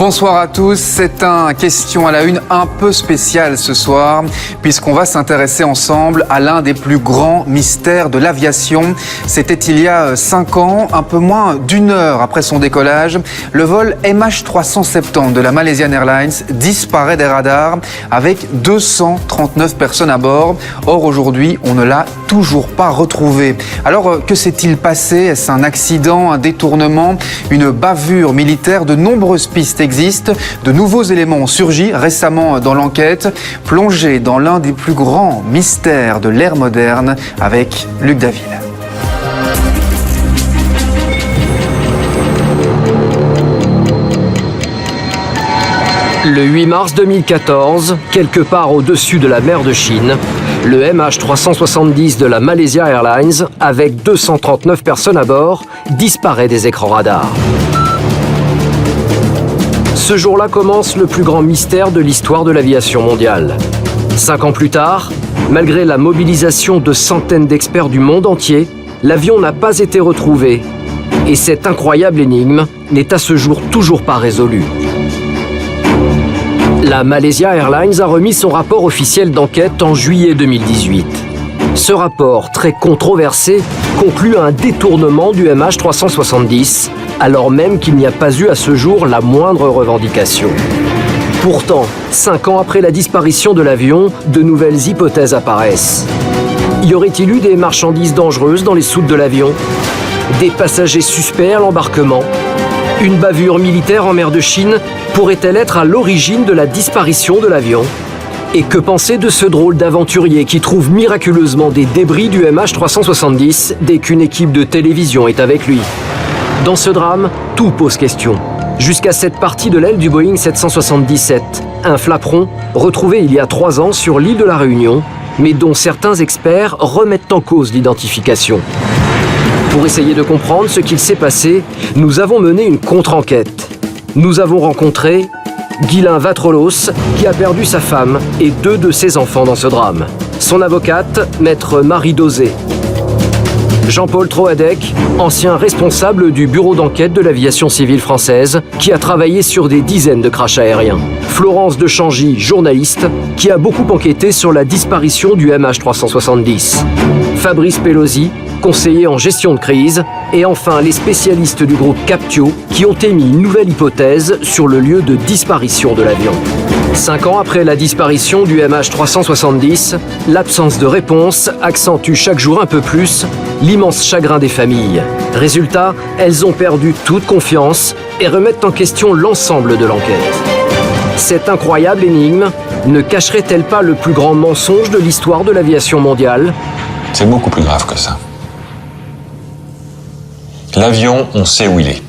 Bonsoir à tous, c'est un question à la une un peu spécial ce soir puisqu'on va s'intéresser ensemble à l'un des plus grands mystères de l'aviation. C'était il y a 5 ans, un peu moins d'1 heure après son décollage, le vol MH370 de la Malaysian Airlines disparaît des radars avec 239 personnes à bord. Or aujourd'hui, on ne l'a toujours pas retrouvé. Alors que s'est-il passé? Est-ce un accident, un détournement, une bavure militaire? De nombreuses pistes existent, de nouveaux éléments ont surgi récemment dans l'enquête. Plongé dans l'un des plus grands mystères de l'ère moderne avec Luc Daville. Le 8 mars 2014, quelque part au-dessus de la mer de Chine, le MH370 de la Malaysia Airlines, avec 239 personnes à bord, disparaît des écrans radars. Ce jour-là commence le plus grand mystère de l'histoire de l'aviation mondiale. 5 ans plus tard, malgré la mobilisation de centaines d'experts du monde entier, l'avion n'a pas été retrouvé. Et cette incroyable énigme n'est à ce jour toujours pas résolue. La Malaysia Airlines a remis son rapport officiel d'enquête en juillet 2018. Ce rapport, très controversé, conclut à un détournement du MH370, alors même qu'il n'y a pas eu à ce jour la moindre revendication. Pourtant, 5 ans après la disparition de l'avion, de nouvelles hypothèses apparaissent. Y aurait-il eu des marchandises dangereuses dans les soutes de l'avion? Des passagers suspects à l'embarquement? Une bavure militaire en mer de Chine pourrait-elle être à l'origine de la disparition de l'avion? Et que penser de ce drôle d'aventurier qui trouve miraculeusement des débris du MH370 dès qu'une équipe de télévision est avec lui? Dans ce drame, tout pose question. Jusqu'à cette partie de l'aile du Boeing 777, un flaperon retrouvé il y a 3 ans sur l'île de la Réunion, mais dont certains experts remettent en cause l'identification. Pour essayer de comprendre ce qu'il s'est passé, nous avons mené une contre-enquête. Nous avons rencontré Guylain Vatrolos, qui a perdu sa femme et 2 de ses enfants dans ce drame. Son avocate, maître Marie Dosé. Jean-Paul Troadec, ancien responsable du bureau d'enquête de l'aviation civile française, qui a travaillé sur des dizaines de crashs aériens. Florence de Changy, journaliste, qui a beaucoup enquêté sur la disparition du MH370. Fabrice Pelosi, conseiller en gestion de crise, et enfin les spécialistes du groupe Captio qui ont émis une nouvelle hypothèse sur le lieu de disparition de l'avion. 5 ans après la disparition du MH370, l'absence de réponse accentue chaque jour un peu plus l'immense chagrin des familles. Résultat, elles ont perdu toute confiance et remettent en question l'ensemble de l'enquête. Cette incroyable énigme ne cacherait-elle pas le plus grand mensonge de l'histoire de l'aviation mondiale? C'est beaucoup plus grave que ça. L'avion, on sait où il est.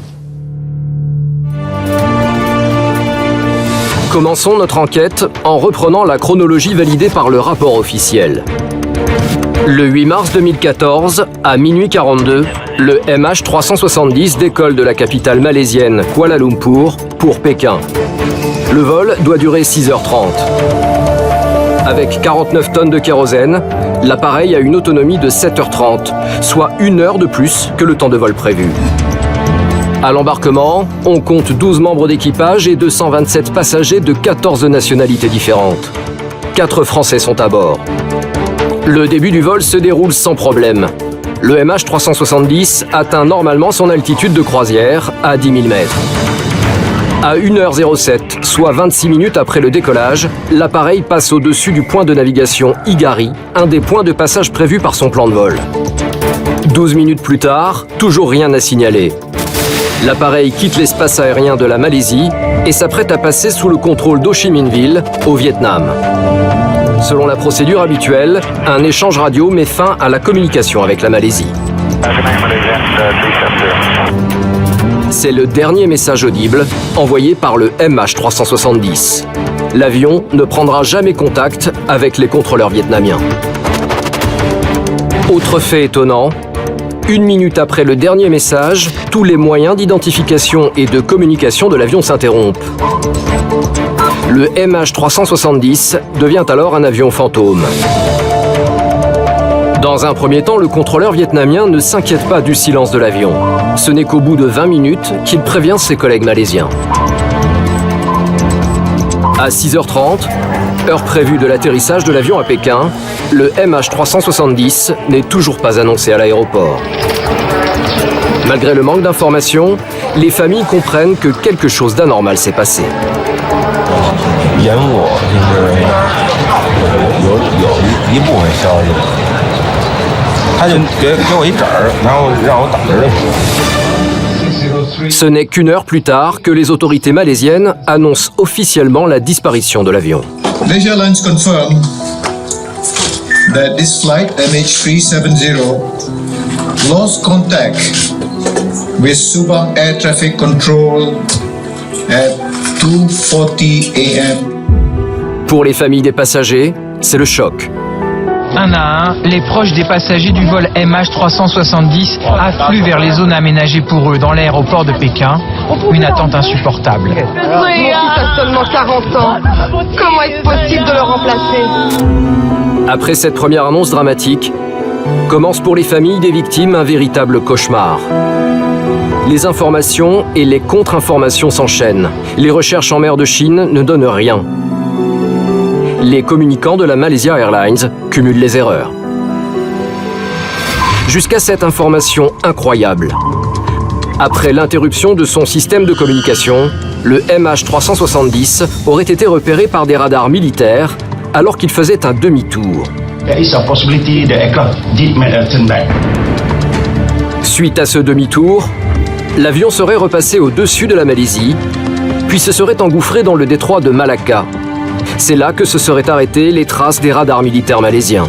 Commençons notre enquête en reprenant la chronologie validée par le rapport officiel. Le 8 mars 2014, à minuit 42, le MH370 décolle de la capitale malaisienne Kuala Lumpur pour Pékin. Le vol doit durer 6h30. Avec 49 tonnes de kérosène, l'appareil a une autonomie de 7h30, soit 1 heure de plus que le temps de vol prévu. À l'embarquement, on compte 12 membres d'équipage et 227 passagers de 14 nationalités différentes. 4 Français sont à bord. Le début du vol se déroule sans problème. Le MH370 atteint normalement son altitude de croisière à 10 000 mètres. À 1h07, soit 26 minutes après le décollage, l'appareil passe au-dessus du point de navigation Igari, un des points de passage prévus par son plan de vol. 12 minutes plus tard, toujours rien à signaler. L'appareil quitte l'espace aérien de la Malaisie et s'apprête à passer sous le contrôle d'Ho Chi Minh Ville, au Vietnam. Selon la procédure habituelle, un échange radio met fin à la communication avec la Malaisie. C'est le dernier message audible envoyé par le MH370. L'avion ne prendra jamais contact avec les contrôleurs vietnamiens. Autre fait étonnant, 1 minute après le dernier message, tous les moyens d'identification et de communication de l'avion s'interrompent. Le MH370 devient alors un avion fantôme. Dans un premier temps, le contrôleur vietnamien ne s'inquiète pas du silence de l'avion. Ce n'est qu'au bout de 20 minutes qu'il prévient ses collègues malaisiens. À 6h30, heure prévue de l'atterrissage de l'avion à Pékin, le MH370 n'est toujours pas annoncé à l'aéroport. Malgré le manque d'informations, les familles comprennent que quelque chose d'anormal s'est passé. Ce n'est qu'une heure plus tard que les autorités malaisiennes annoncent officiellement la disparition de l'avion. Malaysia Airlines confirm that this flight MH370 lost contact with Subang Air Traffic Control at 2:40 a.m. Pour les familles des passagers, c'est le choc. Un à un, les proches des passagers du vol MH370 affluent vers les zones aménagées pour eux dans l'aéroport de Pékin. Une attente insupportable. Mon fils a seulement 40 ans. Comment est-ce possible de le remplacer? Après cette première annonce dramatique, commence pour les familles des victimes un véritable cauchemar. Les informations et les contre-informations s'enchaînent. Les recherches en mer de Chine ne donnent rien. Les communicants de la Malaysia Airlines cumulent les erreurs. Jusqu'à cette information incroyable. Après l'interruption de son système de communication, le MH370 aurait été repéré par des radars militaires alors qu'il faisait un demi-tour. Suite à ce demi-tour, l'avion serait repassé au-dessus de la Malaisie, puis se serait engouffré dans le détroit de Malacca. C'est là que se seraient arrêtées les traces des radars militaires malaisiens.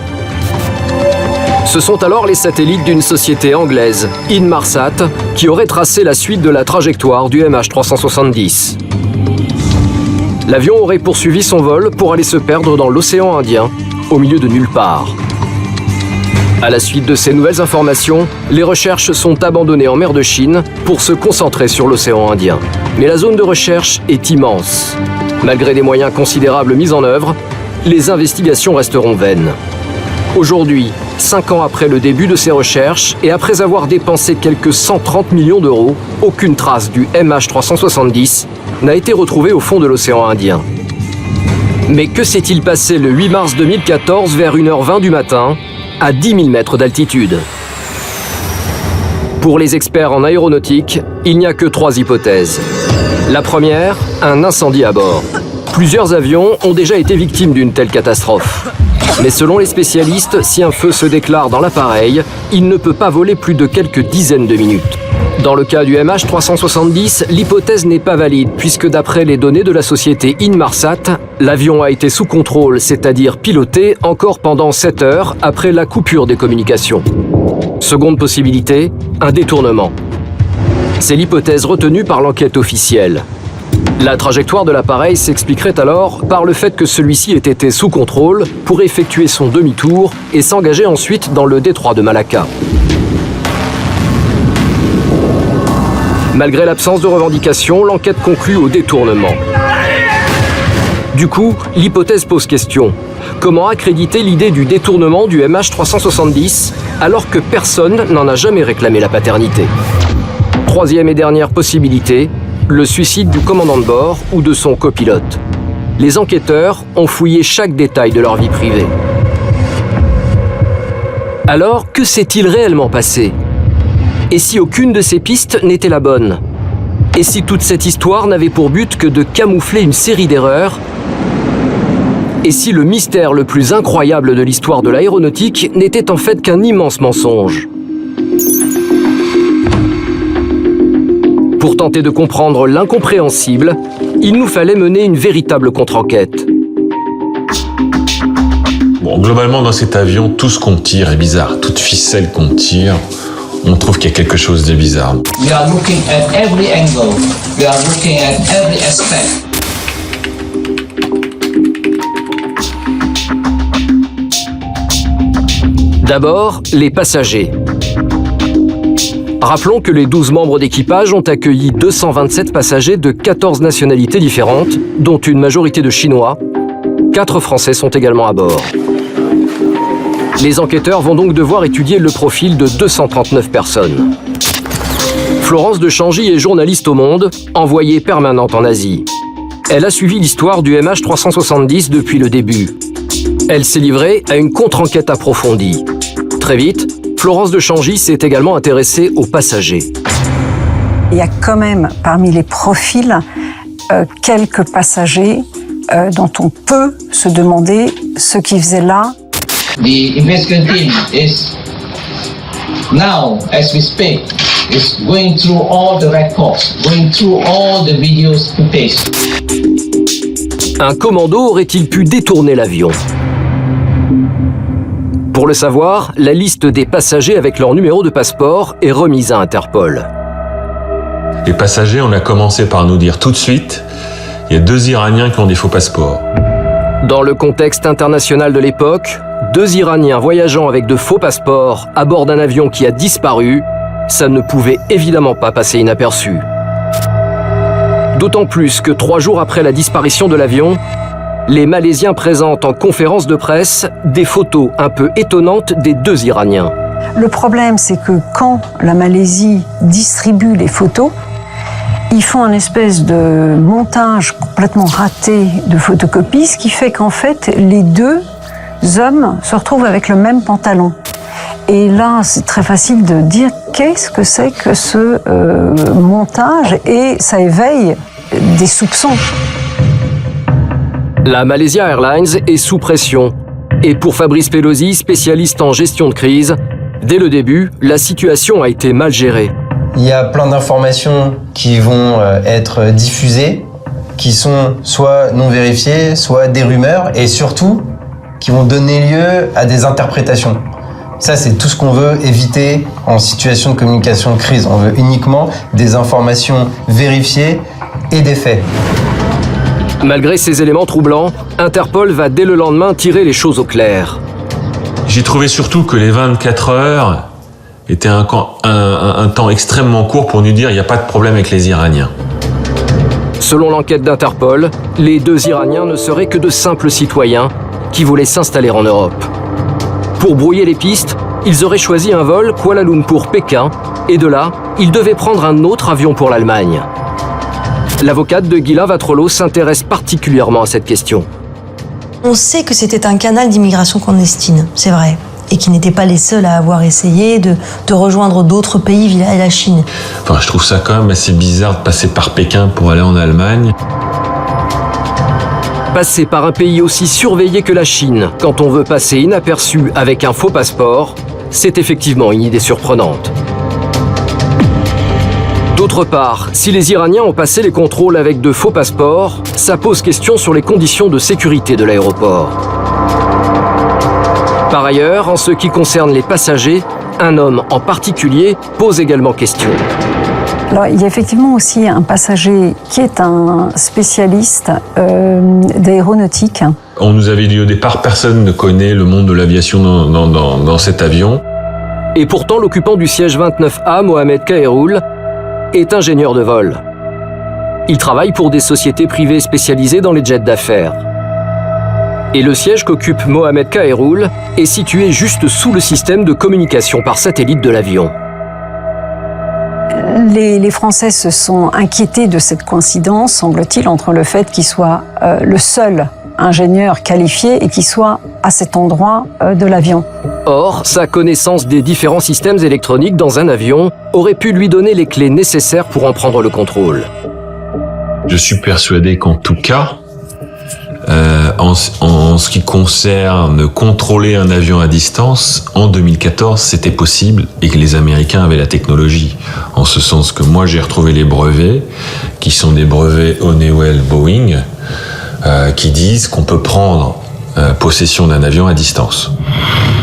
Ce sont alors les satellites d'une société anglaise, Inmarsat, qui auraient tracé la suite de la trajectoire du MH370. L'avion aurait poursuivi son vol pour aller se perdre dans l'océan Indien, au milieu de nulle part. À la suite de ces nouvelles informations, les recherches sont abandonnées en mer de Chine pour se concentrer sur l'océan Indien. Mais la zone de recherche est immense. Malgré des moyens considérables mis en œuvre, les investigations resteront vaines. Aujourd'hui, 5 ans après le début de ces recherches et après avoir dépensé quelques 130 millions d'euros, aucune trace du MH370 n'a été retrouvée au fond de l'océan Indien. Mais que s'est-il passé le 8 mars 2014 vers 1h20 du matin, à 10 000 mètres d'altitude? Pour les experts en aéronautique, il n'y a que 3 hypothèses. La première, un incendie à bord. Plusieurs avions ont déjà été victimes d'une telle catastrophe. Mais selon les spécialistes, si un feu se déclare dans l'appareil, il ne peut pas voler plus de quelques dizaines de minutes. Dans le cas du MH370, l'hypothèse n'est pas valide puisque d'après les données de la société Inmarsat, l'avion a été sous contrôle, c'est-à-dire piloté, encore pendant 7 heures après la coupure des communications. Seconde possibilité, un détournement. C'est l'hypothèse retenue par l'enquête officielle. La trajectoire de l'appareil s'expliquerait alors par le fait que celui-ci ait été sous contrôle pour effectuer son demi-tour et s'engager ensuite dans le détroit de Malacca. Malgré l'absence de revendication, l'enquête conclut au détournement. Du coup, l'hypothèse pose question. Comment accréditer l'idée du détournement du MH370 alors que personne n'en a jamais réclamé la paternité? Troisième et dernière possibilité, le suicide du commandant de bord ou de son copilote. Les enquêteurs ont fouillé chaque détail de leur vie privée. Alors, que s'est-il réellement passé? Et si aucune de ces pistes n'était la bonne? Et si toute cette histoire n'avait pour but que de camoufler une série d'erreurs? Et si le mystère le plus incroyable de l'histoire de l'aéronautique n'était en fait qu'un immense mensonge? Pour tenter de comprendre l'incompréhensible, il nous fallait mener une véritable contre-enquête. Bon, globalement, dans cet avion, tout ce qu'on tire est bizarre. Toute ficelle qu'on tire, on trouve qu'il y a quelque chose de bizarre. We are looking at every angle. We are looking at every aspect. D'abord, les passagers. Rappelons que les 12 membres d'équipage ont accueilli 227 passagers de 14 nationalités différentes, dont une majorité de Chinois. 4 Français sont également à bord. Les enquêteurs vont donc devoir étudier le profil de 239 personnes. Florence de Changy est journaliste au Monde, envoyée permanente en Asie. Elle a suivi l'histoire du MH370 depuis le début. Elle s'est livrée à une contre-enquête approfondie. Très vite, Florence de Changy s'est également intéressée aux passagers. Il y a quand même parmi les profils quelques passagers dont on peut se demander ce qu'ils faisaient là. The investigation team is now, as we speak, is going through all the records, going through all the videos footage. Un commando aurait-il pu détourner l'avion ? Pour le savoir, la liste des passagers avec leur numéro de passeport est remise à Interpol. Les passagers, on a commencé par nous dire tout de suite, il y a 2 Iraniens qui ont des faux passeports. Dans le contexte international de l'époque, 2 Iraniens voyageant avec de faux passeports à bord d'un avion qui a disparu, ça ne pouvait évidemment pas passer inaperçu. D'autant plus que 3 jours après la disparition de l'avion, les Malaisiens présentent en conférence de presse des photos un peu étonnantes des 2 Iraniens. Le problème, c'est que quand la Malaisie distribue les photos, ils font un espèce de montage complètement raté de photocopie, ce qui fait qu'en fait, les 2 hommes se retrouvent avec le même pantalon. Et là, c'est très facile de dire qu'est-ce que c'est que ce montage, et ça éveille des soupçons. La Malaysia Airlines est sous pression. Et pour Fabrice Pelosi, spécialiste en gestion de crise, dès le début, la situation a été mal gérée. Il y a plein d'informations qui vont être diffusées, qui sont soit non vérifiées, soit des rumeurs, et surtout qui vont donner lieu à des interprétations. Ça, c'est tout ce qu'on veut éviter en situation de communication de crise. On veut uniquement des informations vérifiées et des faits. Malgré ces éléments troublants, Interpol va dès le lendemain tirer les choses au clair. J'ai trouvé surtout que les 24 heures étaient un temps extrêmement court pour nous dire il n'y a pas de problème avec les Iraniens. Selon l'enquête d'Interpol, les 2 Iraniens ne seraient que de simples citoyens qui voulaient s'installer en Europe. Pour brouiller les pistes, ils auraient choisi un vol Kuala Lumpur-Pékin et de là, ils devaient prendre un autre avion pour l'Allemagne. L'avocate de Ghislain Watrolo s'intéresse particulièrement à cette question. On sait que c'était un canal d'immigration clandestine, c'est vrai, et qu'ils n'étaient pas les seuls à avoir essayé de rejoindre d'autres pays via la Chine. Enfin, je trouve ça quand même assez bizarre de passer par Pékin pour aller en Allemagne. Passer par un pays aussi surveillé que la Chine, quand on veut passer inaperçu avec un faux passeport, c'est effectivement une idée surprenante. D'autre part, si les Iraniens ont passé les contrôles avec de faux passeports, ça pose question sur les conditions de sécurité de l'aéroport. Par ailleurs, en ce qui concerne les passagers, un homme en particulier pose également question. Alors, il y a effectivement aussi un passager qui est un spécialiste d'aéronautique. On nous avait dit au départ, personne ne connaît le monde de l'aviation dans cet avion. Et pourtant, l'occupant du siège 29A, Mohamed Kaheroul, est ingénieur de vol. Il travaille pour des sociétés privées spécialisées dans les jets d'affaires. Et le siège qu'occupe Mohamed Kaheroul est situé juste sous le système de communication par satellite de l'avion. Les Français se sont inquiétés de cette coïncidence, semble-t-il, entre le fait qu'il soit le seul ingénieur qualifié et qu'il soit à cet endroit de l'avion. Or, sa connaissance des différents systèmes électroniques dans un avion aurait pu lui donner les clés nécessaires pour en prendre le contrôle. Je suis persuadé qu'en tout cas, en ce qui concerne contrôler un avion à distance, en 2014, c'était possible et que les Américains avaient la technologie. En ce sens que moi, j'ai retrouvé les brevets, qui sont des brevets Honeywell Boeing, qui disent qu'on peut prendre possession d'un avion à distance.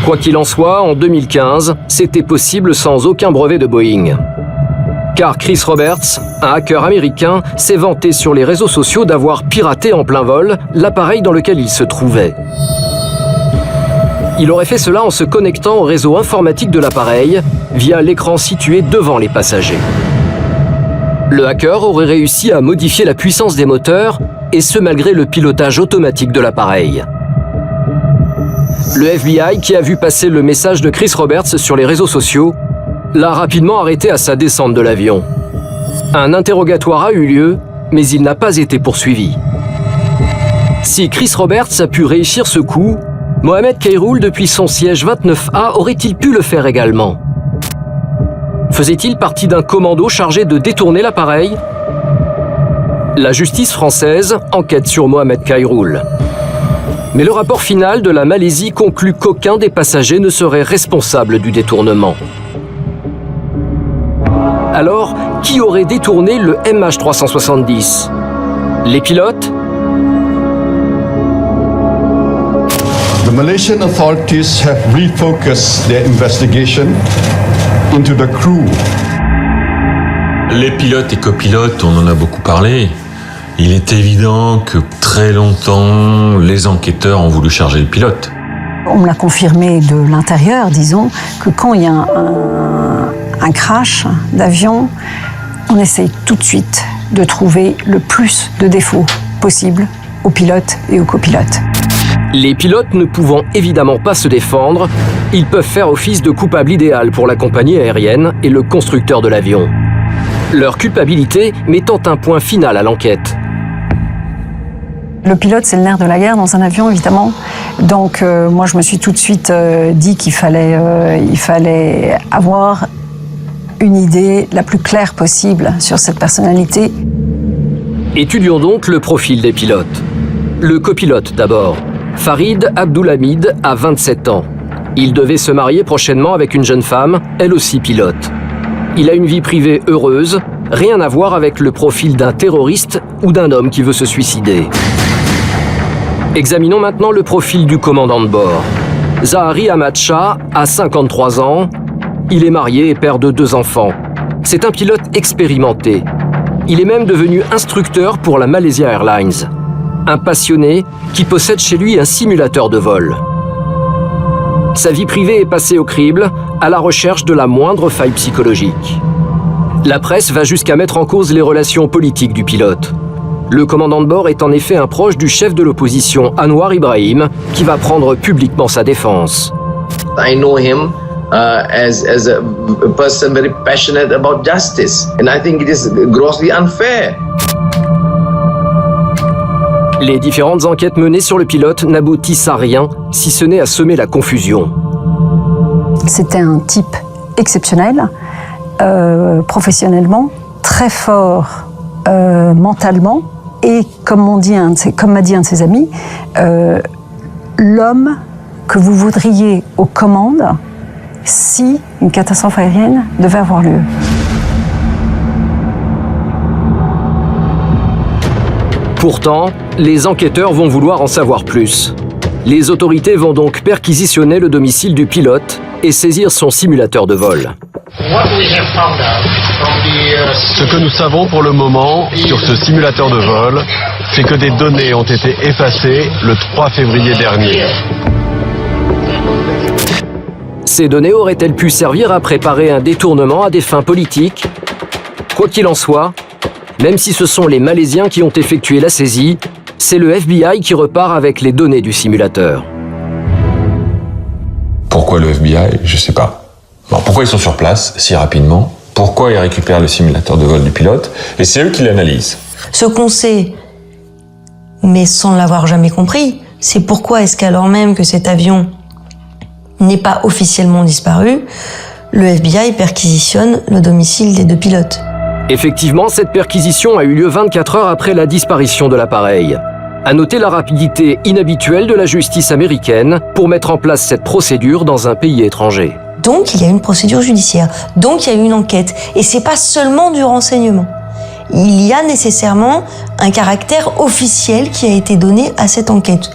Quoi qu'il en soit, en 2015, c'était possible sans aucun brevet de Boeing. Car Chris Roberts, un hacker américain, s'est vanté sur les réseaux sociaux d'avoir piraté en plein vol l'appareil dans lequel il se trouvait. Il aurait fait cela en se connectant au réseau informatique de l'appareil via l'écran situé devant les passagers. Le hacker aurait réussi à modifier la puissance des moteurs, et ce malgré le pilotage automatique de l'appareil. Le FBI, qui a vu passer le message de Chris Roberts sur les réseaux sociaux, l'a rapidement arrêté à sa descente de l'avion. Un interrogatoire a eu lieu, mais il n'a pas été poursuivi. Si Chris Roberts a pu réussir ce coup, Mohamed Khairoul, depuis son siège 29A, aurait-il pu le faire également? Faisait-il partie d'un commando chargé de détourner l'appareil? La justice française enquête sur Mohamed Khairoul. Mais le rapport final de la Malaisie conclut qu'aucun des passagers ne serait responsable du détournement. Alors, qui aurait détourné le MH370? Les pilotes? The Malaysian authorities have refocused their investigation into the crew. Les pilotes et copilotes, on en a beaucoup parlé. Il est évident que très longtemps, les enquêteurs ont voulu charger le pilote. On me l'a confirmé de l'intérieur, disons, que quand il y a un crash d'avion, on essaye tout de suite de trouver le plus de défauts possible aux pilotes et aux copilotes. Les pilotes ne pouvant évidemment pas se défendre, ils peuvent faire office de coupable idéal pour la compagnie aérienne et le constructeur de l'avion. Leur culpabilité mettant un point final à l'enquête. Le pilote, c'est le nerf de la guerre dans un avion, évidemment. Donc, moi, je me suis tout de suite dit qu'il fallait avoir une idée la plus claire possible sur cette personnalité. Étudions donc le profil des pilotes. Le copilote d'abord. Farid Abdulhamid a 27 ans. Il devait se marier prochainement avec une jeune femme, elle aussi pilote. Il a une vie privée heureuse, rien à voir avec le profil d'un terroriste ou d'un homme qui veut se suicider. Examinons maintenant le profil du commandant de bord. Zahari Ahmad Shah a 53 ans. Il est marié et père de 2 enfants. C'est un pilote expérimenté. Il est même devenu instructeur pour la Malaysia Airlines. Un passionné qui possède chez lui un simulateur de vol. Sa vie privée est passée au crible à la recherche de la moindre faille psychologique. La presse va jusqu'à mettre en cause les relations politiques du pilote. Le commandant de bord est en effet un proche du chef de l'opposition Anwar Ibrahim qui va prendre publiquement sa défense. I know him as a person very passionate about justice, and I think it is grossly unfair. Les différentes enquêtes menées sur le pilote n'aboutissent à rien, si ce n'est à semer la confusion. C'était un type exceptionnel, professionnellement, très fort mentalement, et comme m'a dit un de ses amis, l'homme que vous voudriez aux commandes si une catastrophe aérienne devait avoir lieu. Pourtant, les enquêteurs vont vouloir en savoir plus. Les autorités vont donc perquisitionner le domicile du pilote et saisir son simulateur de vol. Ce que nous savons pour le moment sur ce simulateur de vol, c'est que des données ont été effacées le 3 février dernier. Ces données auraient-elles pu servir à préparer un détournement à des fins politiques? Quoi qu'il en soit, même si ce sont les Malaisiens qui ont effectué la saisie, c'est le FBI qui repart avec les données du simulateur. Pourquoi le FBI? Je sais pas. Alors, pourquoi ils sont sur place si rapidement? Pourquoi ils récupèrent le simulateur de vol du pilote? Et c'est eux qui l'analysent. Ce qu'on sait, mais sans l'avoir jamais compris, c'est pourquoi est-ce qu'alors même que cet avion n'est pas officiellement disparu, le FBI perquisitionne le domicile des 2 pilotes. Effectivement, cette perquisition a eu lieu 24 heures après la disparition de l'appareil. À noter la rapidité inhabituelle de la justice américaine pour mettre en place cette procédure dans un pays étranger. Donc il y a une procédure judiciaire, donc il y a une enquête, et c'est pas seulement du renseignement. Il y a nécessairement un caractère officiel qui a été donné à cette enquête.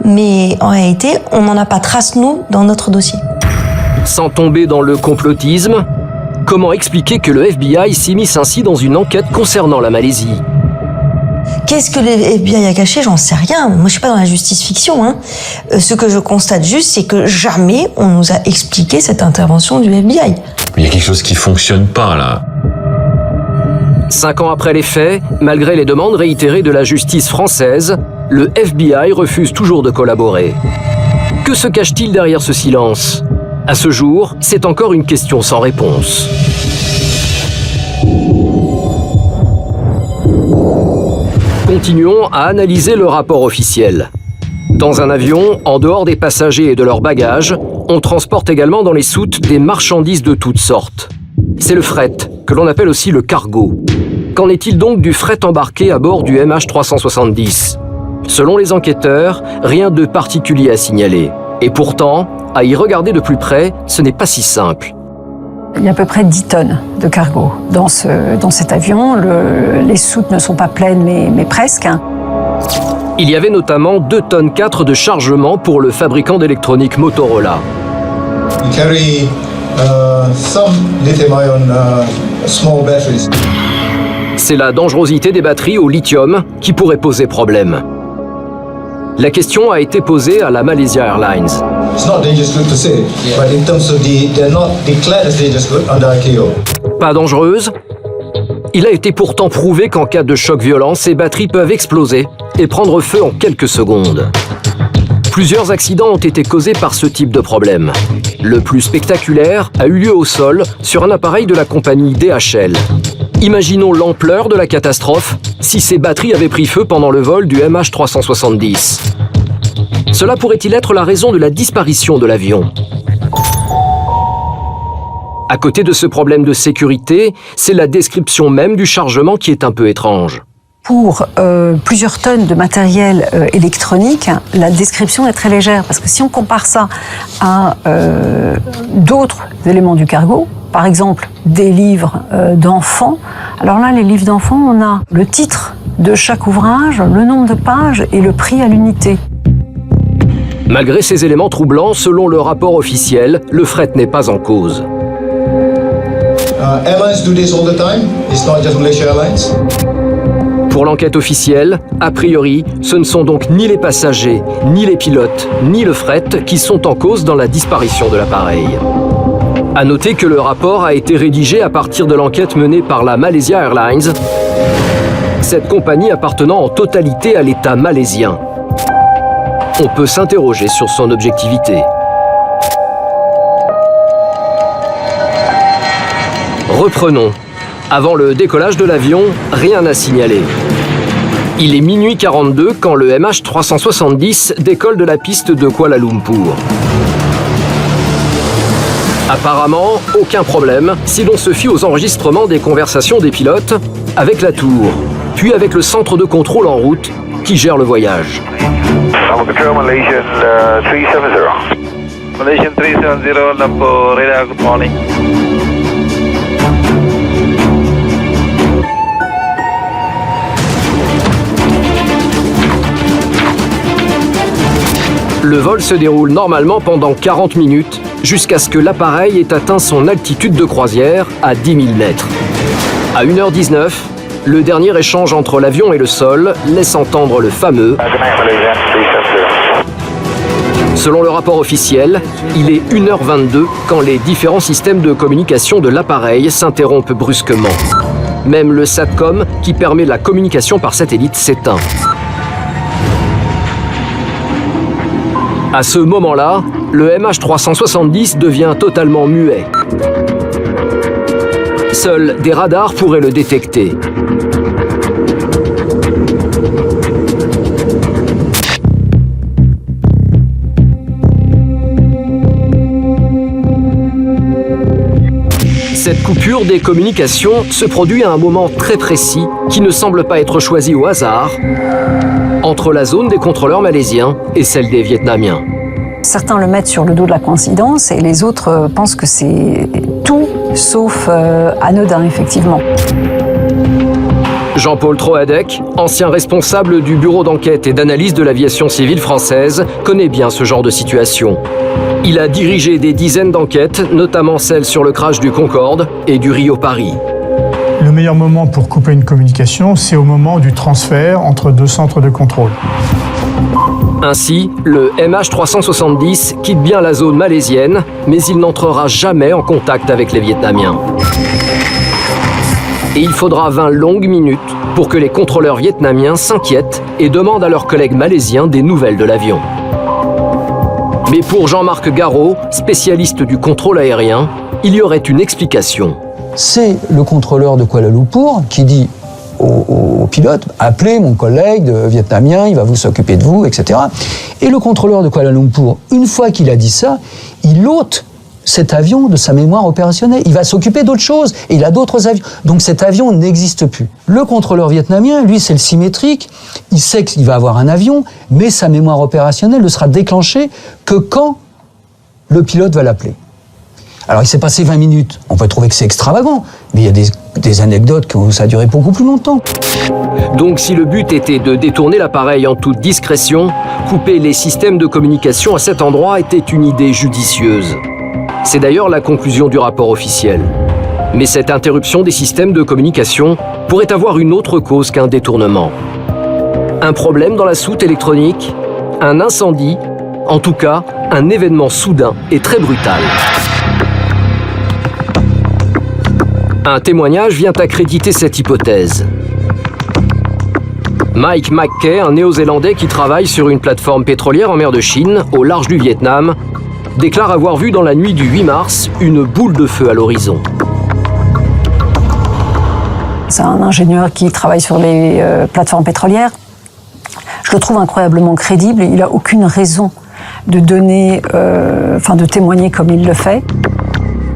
Mais en réalité, on n'en a pas trace, nous, dans notre dossier. Sans tomber dans le complotisme, comment expliquer que le FBI s'immisce ainsi dans une enquête concernant la Malaisie? Qu'est-ce que le FBI a caché? J'en sais rien. Moi, je suis pas dans la justice fiction. Ce que je constate juste, c'est que jamais on nous a expliqué cette intervention du FBI. Il y a quelque chose qui fonctionne pas, là. 5 ans après les faits, malgré les demandes réitérées de la justice française, le FBI refuse toujours de collaborer. Que se cache-t-il derrière ce silence? À ce jour, c'est encore une question sans réponse. Continuons à analyser le rapport officiel. Dans un avion, en dehors des passagers et de leurs bagages, on transporte également dans les soutes des marchandises de toutes sortes. C'est le fret, que l'on appelle aussi le cargo. Qu'en est-il donc du fret embarqué à bord du MH370 ? Selon les enquêteurs, rien de particulier à signaler. Et pourtant, à y regarder de plus près, ce n'est pas si simple. Il y a à peu près 10 tonnes de cargo dans cet avion. Les soutes ne sont pas pleines, mais presque. Il y avait notamment 2,4 tonnes de chargement pour le fabricant d'électronique Motorola. We carry some lithium-ion small batteries. C'est la dangerosité des batteries au lithium qui pourrait poser problème. La question a été posée à la Malaysia Airlines. It's not dangerous good to say, but in terms of they're not declared as dangerous good under ICAO. Pas dangereuse ? Il a été pourtant prouvé qu'en cas de choc violent, ces batteries peuvent exploser et prendre feu en quelques secondes. Plusieurs accidents ont été causés par ce type de problème. Le plus spectaculaire a eu lieu au sol sur un appareil de la compagnie DHL. Imaginons l'ampleur de la catastrophe si ces batteries avaient pris feu pendant le vol du MH370. Cela pourrait-il être la raison de la disparition de l'avion ? À côté de ce problème de sécurité, c'est la description même du chargement qui est un peu étrange. Pour plusieurs tonnes de matériel électronique, la description est très légère. Parce que si on compare ça à d'autres éléments du cargo, par exemple des livres d'enfants, alors là, les livres d'enfants, on a le titre de chaque ouvrage, le nombre de pages et le prix à l'unité. Malgré ces éléments troublants, selon le rapport officiel, le fret n'est pas en cause. Airlines do this all the time. It's not just Malaysia Airlines. Pour l'enquête officielle, a priori, ce ne sont donc ni les passagers, ni les pilotes, ni le fret qui sont en cause dans la disparition de l'appareil. À noter que le rapport a été rédigé à partir de l'enquête menée par la Malaysia Airlines, cette compagnie appartenant en totalité à l'État malaisien. On peut s'interroger sur son objectivité. Reprenons. Avant le décollage de l'avion, rien à signaler. Il est minuit 42 quand le MH370 décolle de la piste de Kuala Lumpur. Apparemment, aucun problème si l'on se fie aux enregistrements des conversations des pilotes avec la tour, puis avec le centre de contrôle en route qui gère le voyage. Malaysian 370. Malaysian 370, Lumpur, radar, good morning. Le vol se déroule normalement pendant 40 minutes, jusqu'à ce que l'appareil ait atteint son altitude de croisière à 10 000 mètres. À 1h19, le dernier échange entre l'avion et le sol laisse entendre le fameux « Selon le rapport officiel, il est 1h22 quand les différents systèmes de communication de l'appareil s'interrompent brusquement. Même le SATCOM, qui permet la communication par satellite, s'éteint. À ce moment-là, le MH370 devient totalement muet. Seuls des radars pourraient le détecter. Cette coupure des communications se produit à un moment très précis qui ne semble pas être choisi au hasard, entre la zone des contrôleurs malaisiens et celle des Vietnamiens. Certains le mettent sur le dos de la coïncidence et les autres pensent que c'est tout sauf anodin, effectivement. Jean-Paul Troadec, ancien responsable du bureau d'enquête et d'analyse de l'aviation civile française, connaît bien ce genre de situation. Il a dirigé des dizaines d'enquêtes, notamment celles sur le crash du Concorde et du Rio-Paris. Le meilleur moment pour couper une communication, c'est au moment du transfert entre deux centres de contrôle. Ainsi, le MH370 quitte bien la zone malaisienne, mais il n'entrera jamais en contact avec les Vietnamiens. Et il faudra 20 longues minutes pour que les contrôleurs vietnamiens s'inquiètent et demandent à leurs collègues malaisiens des nouvelles de l'avion. Mais pour Jean-Marc Garot, spécialiste du contrôle aérien, il y aurait une explication. C'est le contrôleur de Kuala Lumpur qui dit au pilote, appelez mon collègue vietnamien, il va vous s'occuper de vous, etc. Et le contrôleur de Kuala Lumpur, une fois qu'il a dit ça, il ôte cet avion de sa mémoire opérationnelle. Il va s'occuper d'autres choses et il a d'autres avions. Donc cet avion n'existe plus. Le contrôleur vietnamien, lui, c'est le symétrique. Il sait qu'il va avoir un avion, mais sa mémoire opérationnelle ne sera déclenchée que quand le pilote va l'appeler. Alors il s'est passé 20 minutes. On peut trouver que c'est extravagant, mais il y a des anecdotes où ça a duré beaucoup plus longtemps. Donc si le but était de détourner l'appareil en toute discrétion, couper les systèmes de communication à cet endroit était une idée judicieuse. C'est d'ailleurs la conclusion du rapport officiel. Mais cette interruption des systèmes de communication pourrait avoir une autre cause qu'un détournement. Un problème dans la soute électronique, un incendie, en tout cas, un événement soudain et très brutal. Un témoignage vient accréditer cette hypothèse. Mike McKay, un Néo-Zélandais qui travaille sur une plateforme pétrolière en mer de Chine, au large du Vietnam, déclare avoir vu dans la nuit du 8 mars une boule de feu à l'horizon. C'est un ingénieur qui travaille sur les plateformes pétrolières. Je le trouve incroyablement crédible. Il n'a aucune raison de de témoigner comme il le fait.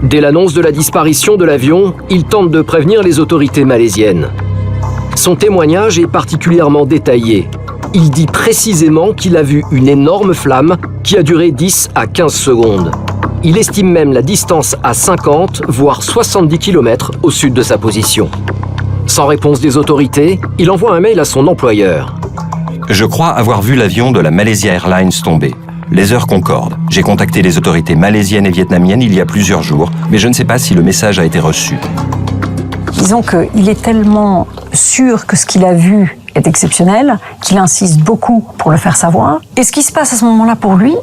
Dès l'annonce de la disparition de l'avion, il tente de prévenir les autorités malaisiennes. Son témoignage est particulièrement détaillé. Il dit précisément qu'il a vu une énorme flamme qui a duré 10 à 15 secondes. Il estime même la distance à 50, voire 70 km au sud de sa position. Sans réponse des autorités, il envoie un mail à son employeur. Je crois avoir vu l'avion de la Malaysia Airlines tomber. Les heures concordent. J'ai contacté les autorités malaisiennes et vietnamiennes il y a plusieurs jours, mais je ne sais pas si le message a été reçu. Disons qu'il est tellement sûr que ce qu'il a vu est exceptionnel qu'il insiste beaucoup pour le faire savoir. Et ce qui se passe à ce moment-là pour lui,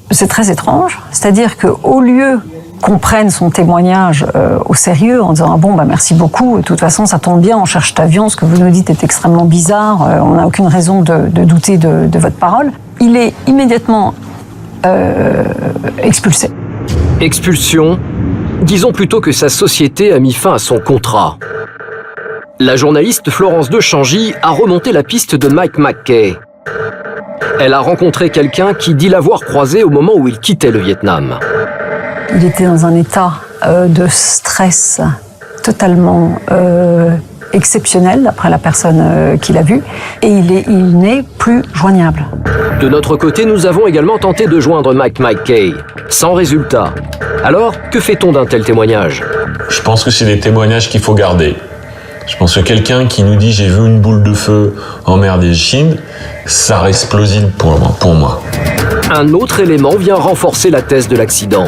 c'est très étrange. C'est-à-dire qu'au lieu qu'on prenne son témoignage au sérieux en disant « Ah bon, merci beaucoup, de toute façon ça tombe bien, on cherche cet avion, ce que vous nous dites est extrêmement bizarre, on n'a aucune raison de douter de votre parole », il est immédiatement expulsé. Expulsion, disons plutôt que sa société a mis fin à son contrat. La journaliste Florence de Changy a remonté la piste de Mike McKay. Elle a rencontré quelqu'un qui dit l'avoir croisé au moment où il quittait le Vietnam. Il était dans un état de stress totalement exceptionnel, d'après la personne qui l'a vu, et il n'est plus joignable. De notre côté, nous avons également tenté de joindre Mike McKay, sans résultat. Alors, que fait-on d'un tel témoignage? Je pense que c'est des témoignages qu'il faut garder. Je pense que quelqu'un qui nous dit « j'ai vu une boule de feu en mer de Chine », ça reste plausible pour moi. Un autre élément vient renforcer la thèse de l'accident.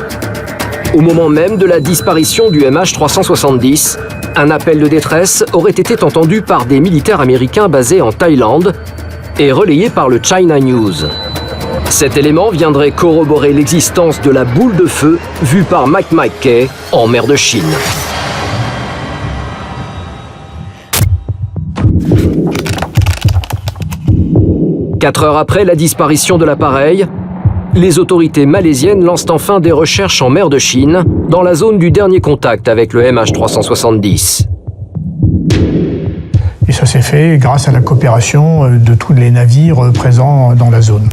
Au moment même de la disparition du MH370, un appel de détresse aurait été entendu par des militaires américains basés en Thaïlande et relayé par le China News. Cet élément viendrait corroborer l'existence de la boule de feu vue par Mike McKay en mer de Chine. Quatre heures après la disparition de l'appareil, les autorités malaisiennes lancent enfin des recherches en mer de Chine, dans la zone du dernier contact avec le MH370. Et ça s'est fait grâce à la coopération de tous les navires présents dans la zone.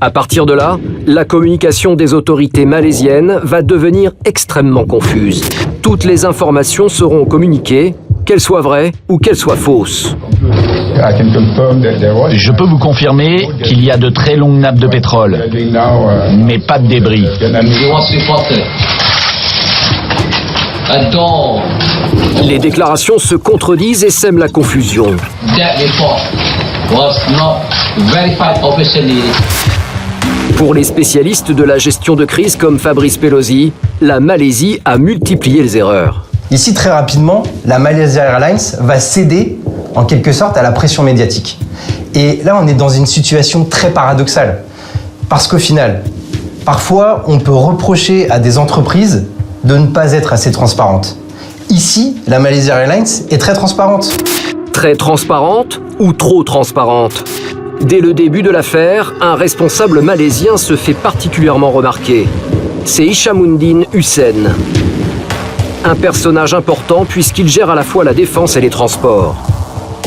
À partir de là, la communication des autorités malaisiennes va devenir extrêmement confuse. Toutes les informations seront communiquées, qu'elles soient vraies ou qu'elles soient fausses. Je peux vous confirmer qu'il y a de très longues nappes de pétrole, mais pas de débris. Les déclarations se contredisent et sèment la confusion. Pour les spécialistes de la gestion de crise comme Fabrice Pelosi, la Malaisie a multiplié les erreurs. Ici, très rapidement, la Malaysia Airlines va céder en quelque sorte à la pression médiatique. Et là, on est dans une situation très paradoxale. Parce qu'au final, parfois, on peut reprocher à des entreprises de ne pas être assez transparentes. Ici, la Malaysia Airlines est très transparente. Très transparente ou trop transparente? Dès le début de l'affaire, un responsable malaisien se fait particulièrement remarquer. C'est Hishamuddin Hussein. Un personnage important puisqu'il gère à la fois la défense et les transports.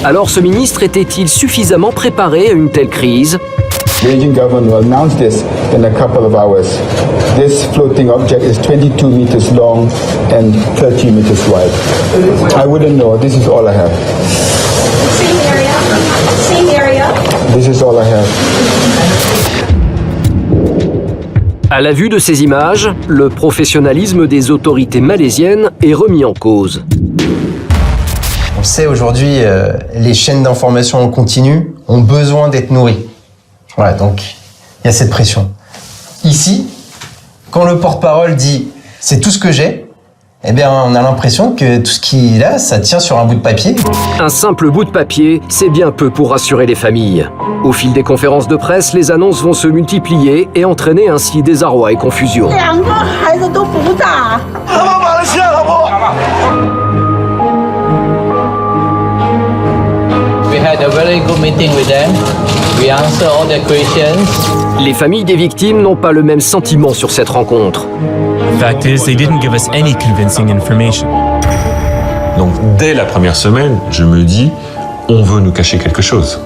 Alors ce ministre était-il suffisamment préparé à une telle crise? The Indian government will announce this in a couple of hours. This floating object is 22 meters long and 30 meters wide. I wouldn't know. This is all I have. Same area. This is all I have. À la vue de ces images, le professionnalisme des autorités malaisiennes est remis en cause. On sait aujourd'hui, les chaînes d'information en continu ont besoin d'être nourries. Voilà, donc il y a cette pression. Ici, quand le porte-parole dit « c'est tout ce que j'ai », eh bien, on a l'impression que tout ce qu'il a, ça tient sur un bout de papier. Un simple bout de papier, c'est bien peu pour rassurer les familles. Au fil des conférences de presse, les annonces vont se multiplier et entraîner ainsi désarroi et confusion. We had a very good meeting with them. We answered all their questions. Les familles des victimes n'ont pas le même sentiment sur cette rencontre. The fact is, they didn't give us any convincing information. Donc dès la première semaine, je me dis, on veut nous cacher quelque chose.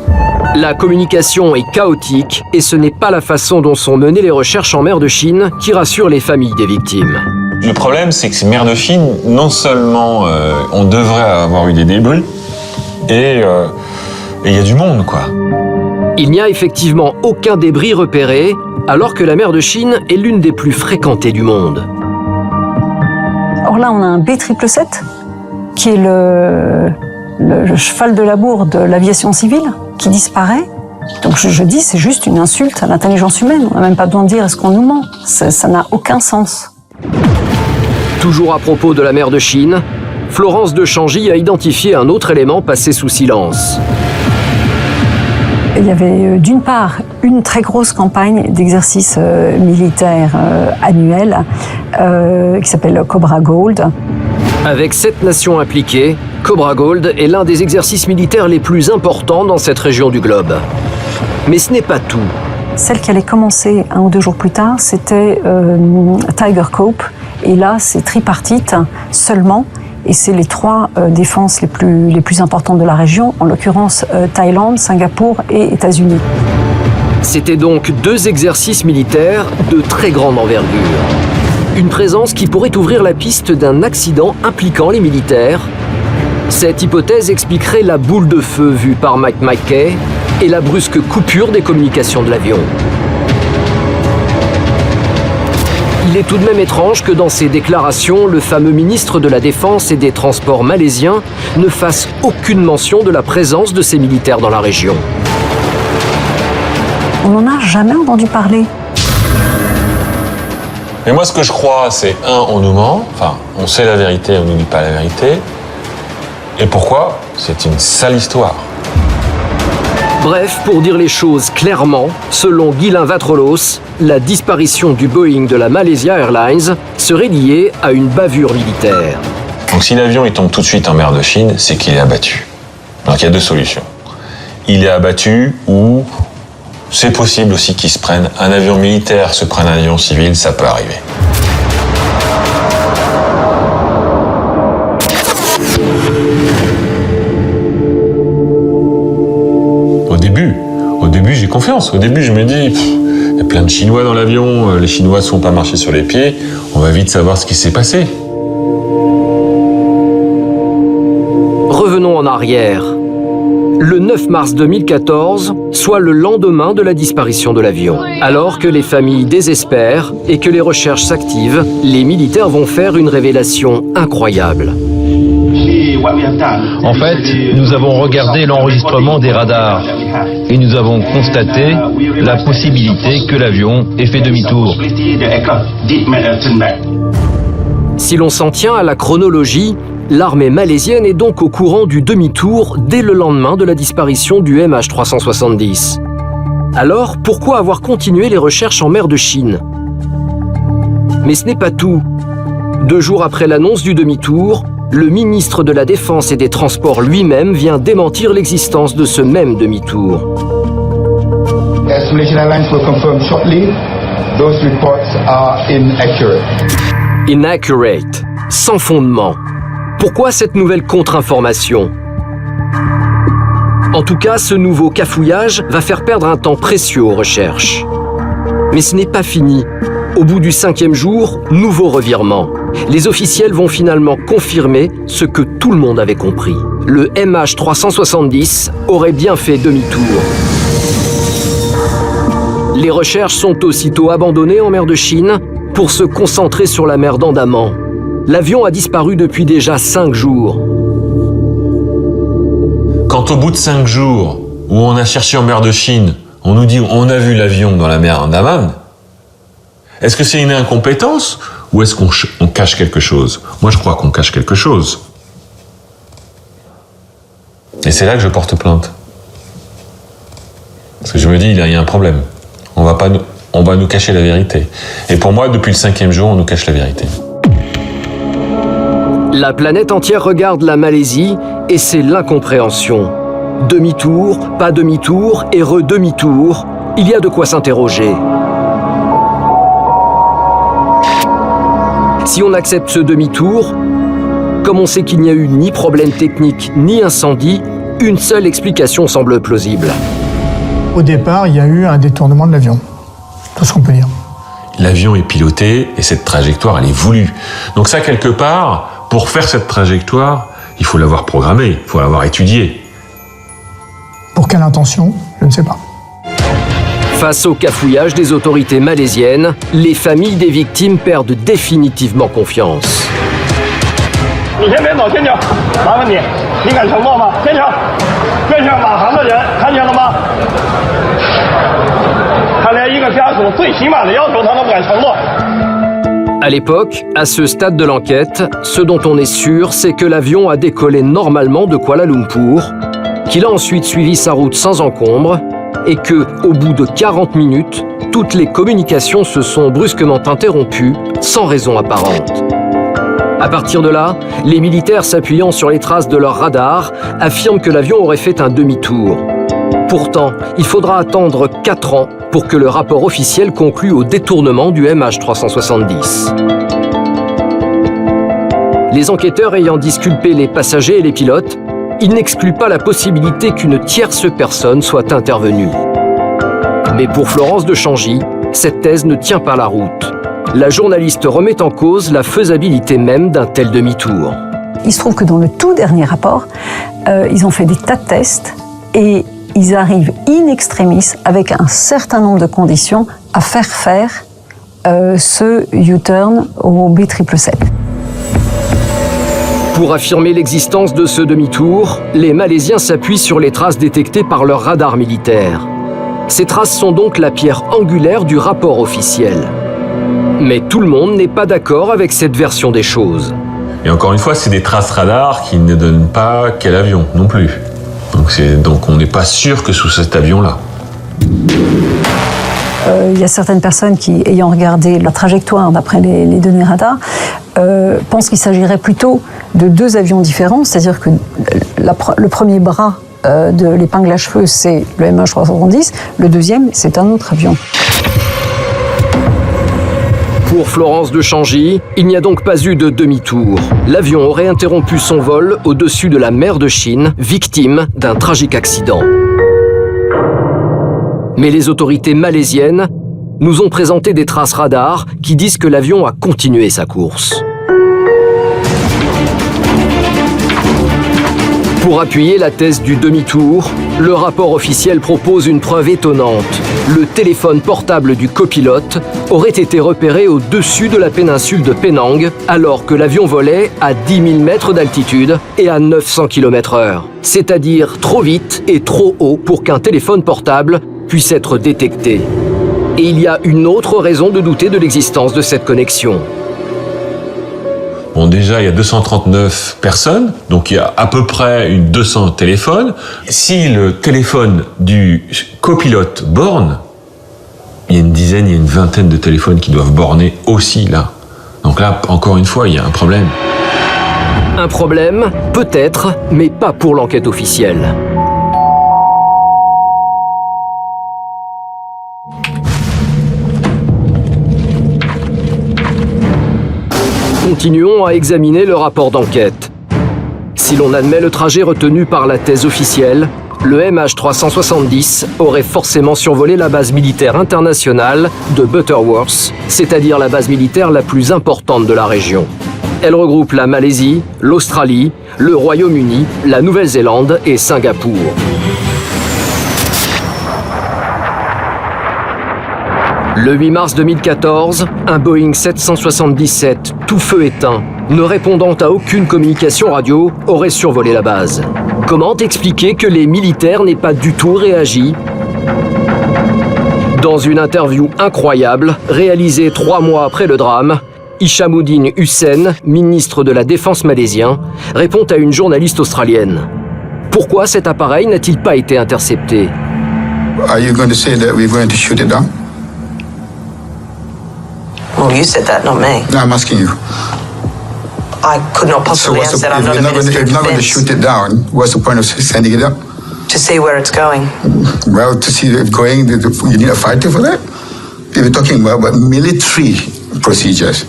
La communication est chaotique et ce n'est pas la façon dont sont menées les recherches en mer de Chine qui rassure les familles des victimes. Le problème, c'est que ces mers de Chine, non seulement on devrait avoir eu des débris, et il y a du monde, quoi. Il n'y a effectivement aucun débris repéré, alors que la mer de Chine est l'une des plus fréquentées du monde. Or là, on a un B777, qui est le cheval de labour de l'aviation civile, qui disparaît. Donc je dis, c'est juste une insulte à l'intelligence humaine. On n'a même pas besoin de dire est-ce qu'on nous ment. Ça n'a aucun sens. Toujours à propos de la mer de Chine, Florence de Changy a identifié un autre élément passé sous silence. Il y avait d'une part une très grosse campagne d'exercices militaires annuels qui s'appelle Cobra Gold. Avec 7 nations impliquées, Cobra Gold est l'un des exercices militaires les plus importants dans cette région du globe. Mais ce n'est pas tout. Celle qui allait commencer 1 ou 2 jours plus tard, c'était Tiger Cope. Et là, c'est tripartite seulement. Et c'est les 3 défenses les plus importantes de la région, en l'occurrence Thaïlande, Singapour et États-Unis. C'était donc 2 exercices militaires de très grande envergure. Une présence qui pourrait ouvrir la piste d'un accident impliquant les militaires. Cette hypothèse expliquerait la boule de feu vue par Mike Mackay et la brusque coupure des communications de l'avion. Il est tout de même étrange que dans ses déclarations, le fameux ministre de la Défense et des Transports malaisien ne fasse aucune mention de la présence de ces militaires dans la région. On n'en a jamais entendu parler. Mais moi, ce que je crois, c'est on nous ment, enfin, on sait la vérité, on ne nous dit pas la vérité. Et pourquoi? C'est une sale histoire. Bref, pour dire les choses clairement, selon Guylain Vatrolos, la disparition du Boeing de la Malaysia Airlines serait liée à une bavure militaire. Donc si l'avion il tombe tout de suite en mer de Chine, c'est qu'il est abattu. Donc il y a 2 solutions. Il est abattu ou c'est possible aussi qu'il se prenne un avion militaire, se prenne un avion civil, ça peut arriver. Au début, j'ai confiance. Au début, je me dis, il y a plein de Chinois dans l'avion, les Chinois ne sont pas marchés sur les pieds, on va vite savoir ce qui s'est passé. Revenons en arrière. Le 9 mars 2014, soit le lendemain de la disparition de l'avion. Alors que les familles désespèrent et que les recherches s'activent, les militaires vont faire une révélation incroyable. En fait, nous avons regardé l'enregistrement des radars et nous avons constaté la possibilité que l'avion ait fait demi-tour. Si l'on s'en tient à la chronologie, l'armée malaisienne est donc au courant du demi-tour dès le lendemain de la disparition du MH370. Alors, pourquoi avoir continué les recherches en mer de Chine? Mais ce n'est pas tout. 2 jours après l'annonce du demi-tour, le ministre de la Défense et des Transports lui-même vient démentir l'existence de ce même demi-tour. As Malaysian Airlines will confirm shortly, those reports are inaccurate. Inaccurate, sans fondement. Pourquoi cette nouvelle contre-information? En tout cas, ce nouveau cafouillage va faire perdre un temps précieux aux recherches. Mais ce n'est pas fini. Au bout du 5e jour, nouveau revirement. Les officiels vont finalement confirmer ce que tout le monde avait compris. Le MH370 aurait bien fait demi-tour. Les recherches sont aussitôt abandonnées en mer de Chine pour se concentrer sur la mer d'Andaman. L'avion a disparu depuis déjà 5 jours. Quand au bout de 5 jours, où on a cherché en mer de Chine, on nous dit on a vu l'avion dans la mer d'Andaman, est-ce que c'est une incompétence ou est-ce qu'on cache quelque chose? Moi, je crois qu'on cache quelque chose. Et c'est là que je porte plainte. Parce que je me dis, il y a un problème. On va nous cacher la vérité. Et pour moi, depuis le 5e jour, on nous cache la vérité. La planète entière regarde la Malaisie et c'est l'incompréhension. Demi-tour, pas demi-tour et re-demi-tour, il y a de quoi s'interroger. Si on accepte ce demi-tour, comme on sait qu'il n'y a eu ni problème technique ni incendie, une seule explication semble plausible. Au départ, il y a eu un détournement de l'avion. Tout ce qu'on peut dire. L'avion est piloté et cette trajectoire, elle est voulue. Donc ça, quelque part, pour faire cette trajectoire, il faut l'avoir programmée, il faut l'avoir étudiée. Pour quelle intention? Je ne sais pas. Face au cafouillage des autorités malaisiennes, les familles des victimes perdent définitivement confiance. À l'époque, à ce stade de l'enquête, ce dont on est sûr, c'est que l'avion a décollé normalement de Kuala Lumpur, qu'il a ensuite suivi sa route sans encombre, et que, au bout de 40 minutes, toutes les communications se sont brusquement interrompues, sans raison apparente. À partir de là, les militaires s'appuyant sur les traces de leur radar affirment que l'avion aurait fait un demi-tour. Pourtant, il faudra attendre 4 ans pour que le rapport officiel conclue au détournement du MH370. Les enquêteurs ayant disculpé les passagers et les pilotes, ils n'excluent pas la possibilité qu'une tierce personne soit intervenue. Mais pour Florence de Changy, cette thèse ne tient pas la route. La journaliste remet en cause la faisabilité même d'un tel demi-tour. Il se trouve que dans le tout dernier rapport, ils ont fait des tas de tests et ils arrivent in extremis, avec un certain nombre de conditions, à faire ce U-turn au B777. Pour affirmer l'existence de ce demi-tour, les Malaisiens s'appuient sur les traces détectées par leur radar militaire. Ces traces sont donc la pierre angulaire du rapport officiel. Mais tout le monde n'est pas d'accord avec cette version des choses. Et encore une fois, c'est des traces radar qui ne donnent pas quel avion non plus. Donc on n'est pas sûr que sous cet avion-là. Il y a certaines personnes qui, ayant regardé la trajectoire d'après les données radar, pensent qu'il s'agirait plutôt de 2 avions différents, c'est-à-dire que le premier bras de l'épingle à cheveux, c'est le MH370, le deuxième, c'est un autre avion. Pour Florence de Changy, il n'y a donc pas eu de demi-tour. L'avion aurait interrompu son vol au-dessus de la mer de Chine, victime d'un tragique accident. Mais les autorités malaisiennes nous ont présenté des traces radar qui disent que l'avion a continué sa course. Pour appuyer la thèse du demi-tour, le rapport officiel propose une preuve étonnante. Le téléphone portable du copilote aurait été repéré au-dessus de la péninsule de Penang, alors que l'avion volait à 10 000 mètres d'altitude et à 900 km/h. C'est-à-dire trop vite et trop haut pour qu'un téléphone portable puisse être détecté. Et il y a une autre raison de douter de l'existence de cette connexion. Bon, déjà, il y a 239 personnes, donc il y a à peu près 200 téléphones. Si le téléphone du copilote borne, il y a il y a une vingtaine de téléphones qui doivent borner aussi là. Donc là, encore une fois, il y a un problème. Un problème, peut-être, mais pas pour l'enquête officielle. Continuons à examiner le rapport d'enquête. Si l'on admet le trajet retenu par la thèse officielle, le MH370 aurait forcément survolé la base militaire internationale de Butterworth, c'est-à-dire la base militaire la plus importante de la région. Elle regroupe la Malaisie, l'Australie, le Royaume-Uni, la Nouvelle-Zélande et Singapour. Le 8 mars 2014, un Boeing 777, tout feu éteint, ne répondant à aucune communication radio, aurait survolé la base. Comment expliquer que les militaires n'aient pas du tout réagi ? Dans une interview incroyable, réalisée 3 mois après le drame, Hishamuddin Hussein, ministre de la Défense malaisien, répond à une journaliste australienne. Pourquoi cet appareil n'a-t-il pas été intercepté ? Are you going to say that we're going to shoot it down? Well, you said that, not me. No, I'm asking you. I could not possibly answer that. I'm not a minister of If you're not going to defense. shoot it down, what's the point of sending it up? To see where it's going. Well, to see it going, you need a fighter for that? You're talking about military procedures.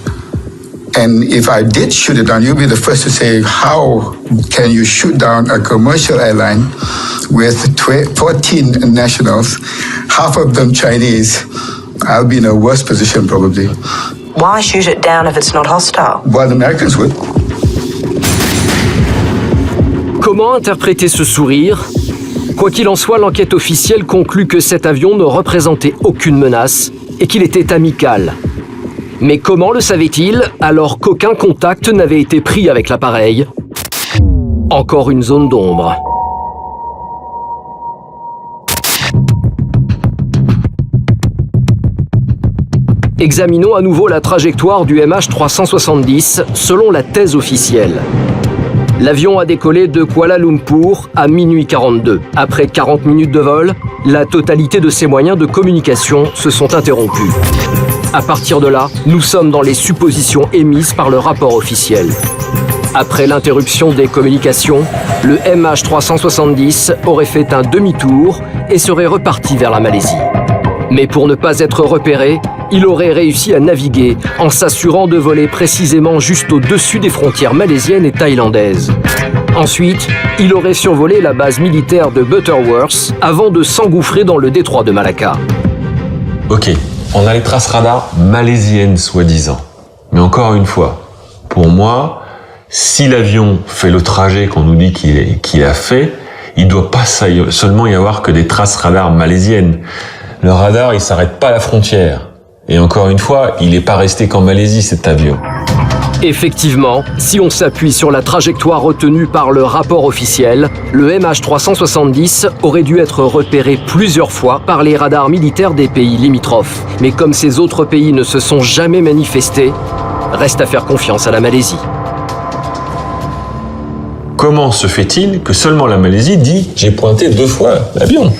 And if I did shoot it down, you'll be the first to say, how can you shoot down a commercial airline with 14 nationals, half of them Chinese? I'll be in a worse position probably. Why shoot it down if it's not hostile? Well, the Americans would. Comment interpréter ce sourire ? Quoi qu'il en soit, l'enquête officielle conclut que cet avion ne représentait aucune menace et qu'il était amical. Mais comment le savait-il alors qu'aucun contact n'avait été pris avec l'appareil ? Encore une zone d'ombre. Examinons à nouveau la trajectoire du MH370 selon la thèse officielle. L'avion a décollé de Kuala Lumpur à minuit 42. Après 40 minutes de vol, la totalité de ses moyens de communication se sont interrompus. À partir de là, nous sommes dans les suppositions émises par le rapport officiel. Après l'interruption des communications, le MH370 aurait fait un demi-tour et serait reparti vers la Malaisie. Mais pour ne pas être repéré, il aurait réussi à naviguer en s'assurant de voler précisément juste au-dessus des frontières malaisiennes et thaïlandaises. Ensuite, il aurait survolé la base militaire de Butterworth avant de s'engouffrer dans le détroit de Malacca. Ok, on a les traces radars malaisiennes soi-disant. Mais encore une fois, pour moi, si l'avion fait le trajet qu'on nous dit qu'il a fait, il ne doit pas seulement y avoir que des traces radars malaisiennes. Le radar, il s'arrête pas à la frontière. Et encore une fois, il n'est pas resté qu'en Malaisie, cet avion. Effectivement, si on s'appuie sur la trajectoire retenue par le rapport officiel, le MH370 aurait dû être repéré plusieurs fois par les radars militaires des pays limitrophes. Mais comme ces autres pays ne se sont jamais manifestés, reste à faire confiance à la Malaisie. Comment se fait-il que seulement la Malaisie dit « j'ai pointé 2 fois l'avion » ?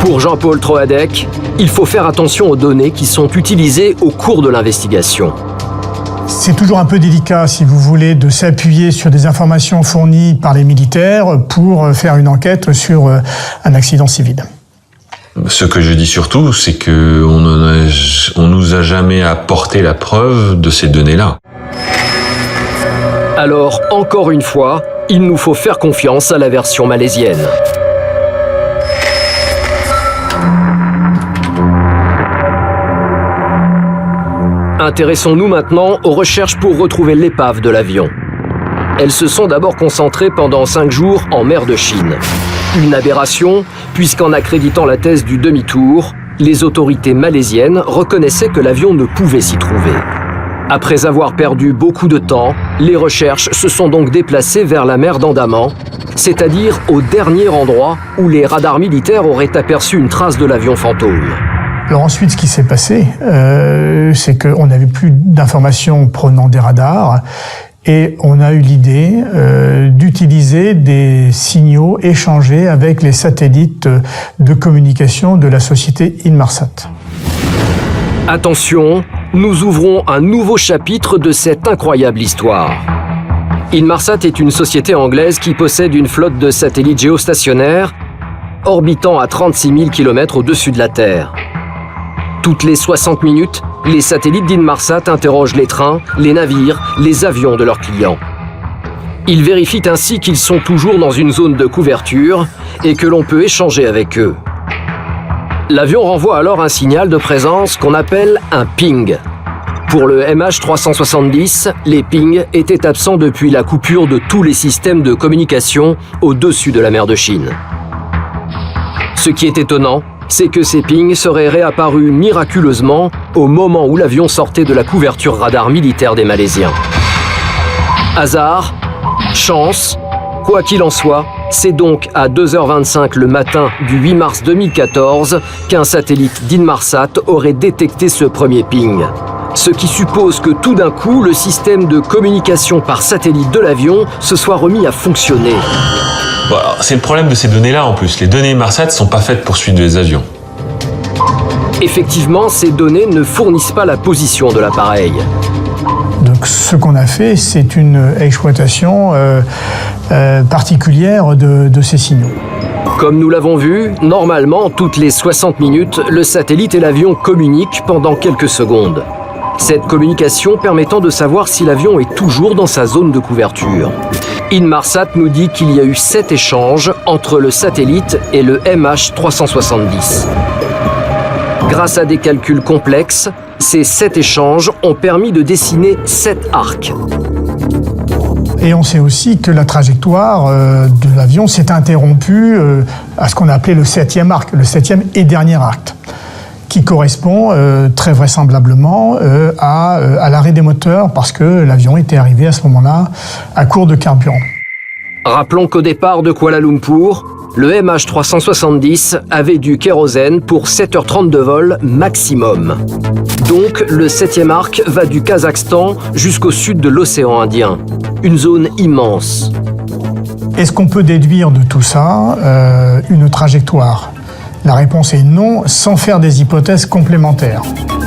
Pour Jean-Paul Troadec, il faut faire attention aux données qui sont utilisées au cours de l'investigation. C'est toujours un peu délicat, si vous voulez, de s'appuyer sur des informations fournies par les militaires pour faire une enquête sur un accident civil. Ce que je dis surtout, c'est qu'on nous a jamais apporté la preuve de ces données-là. Alors, encore une fois, il nous faut faire confiance à la version malaisienne. Intéressons-nous maintenant aux recherches pour retrouver l'épave de l'avion. Elles se sont d'abord concentrées pendant 5 jours en mer de Chine. Une aberration, puisqu'en accréditant la thèse du demi-tour, les autorités malaisiennes reconnaissaient que l'avion ne pouvait s'y trouver. Après avoir perdu beaucoup de temps, les recherches se sont donc déplacées vers la mer d'Andaman, c'est-à-dire au dernier endroit où les radars militaires auraient aperçu une trace de l'avion fantôme. Alors ensuite, ce qui s'est passé, c'est qu'on n'avait plus d'informations provenant des radars et on a eu l'idée d'utiliser des signaux échangés avec les satellites de communication de la société Inmarsat. Attention, nous ouvrons un nouveau chapitre de cette incroyable histoire. Inmarsat est une société anglaise qui possède une flotte de satellites géostationnaires orbitant à 36 000 km au-dessus de la Terre. Toutes les 60 minutes, les satellites d'Inmarsat interrogent les trains, les navires, les avions de leurs clients. Ils vérifient ainsi qu'ils sont toujours dans une zone de couverture et que l'on peut échanger avec eux. L'avion renvoie alors un signal de présence qu'on appelle un ping. Pour le MH370, les pings étaient absents depuis la coupure de tous les systèmes de communication au-dessus de la mer de Chine. Ce qui est étonnant, c'est que ces pings seraient réapparus miraculeusement au moment où l'avion sortait de la couverture radar militaire des Malaisiens. Hasard? Chance? Quoi qu'il en soit, c'est donc à 2h25 le matin du 8 mars 2014 qu'un satellite d'Inmarsat aurait détecté ce premier ping. Ce qui suppose que tout d'un coup, le système de communication par satellite de l'avion se soit remis à fonctionner. Bon, c'est le problème de ces données-là en plus. Les données Inmarsat ne sont pas faites pour suivre les avions. Effectivement, ces données ne fournissent pas la position de l'appareil. Donc ce qu'on a fait, c'est une exploitation particulière de ces signaux. Comme nous l'avons vu, normalement, toutes les 60 minutes, le satellite et l'avion communiquent pendant quelques secondes. Cette communication permettant de savoir si l'avion est toujours dans sa zone de couverture. Inmarsat nous dit qu'il y a eu 7 échanges entre le satellite et le MH370. Grâce à des calculs complexes, ces 7 échanges ont permis de dessiner 7 arcs. Et on sait aussi que la trajectoire de l'avion s'est interrompue à ce qu'on a appelé le 7e arc, le 7e et dernier arc, qui correspond très vraisemblablement à l'arrêt des moteurs parce que l'avion était arrivé à ce moment-là à court de carburant. Rappelons qu'au départ de Kuala Lumpur, le MH370 avait du kérosène pour 7h30 de vol maximum. Donc le 7e arc va du Kazakhstan jusqu'au sud de l'océan Indien. Une zone immense. Est-ce qu'on peut déduire de tout ça une trajectoire ? La réponse est non, sans faire des hypothèses complémentaires.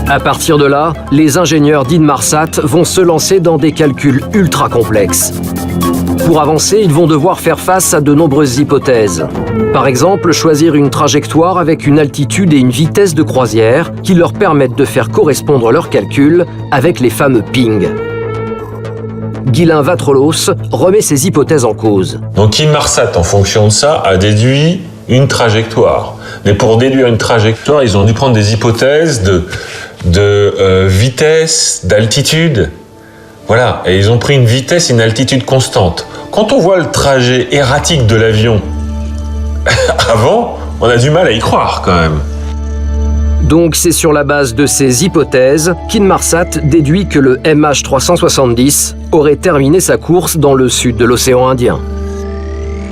À partir de là, les ingénieurs d'Inmarsat vont se lancer dans des calculs ultra complexes. Pour avancer, ils vont devoir faire face à de nombreuses hypothèses. Par exemple, choisir une trajectoire avec une altitude et une vitesse de croisière qui leur permettent de faire correspondre leurs calculs avec les fameux pings. Guylain Vatrolos remet ces hypothèses en cause. Donc Inmarsat, en fonction de ça, a déduit une trajectoire. Mais pour déduire une trajectoire, ils ont dû prendre des hypothèses de vitesse, d'altitude. Voilà, et ils ont pris une vitesse et une altitude constante. Quand on voit le trajet erratique de l'avion avant, on a du mal à y croire quand même. Donc c'est sur la base de ces hypothèses qu'Inmarsat déduit que le MH370 aurait terminé sa course dans le sud de l'océan Indien.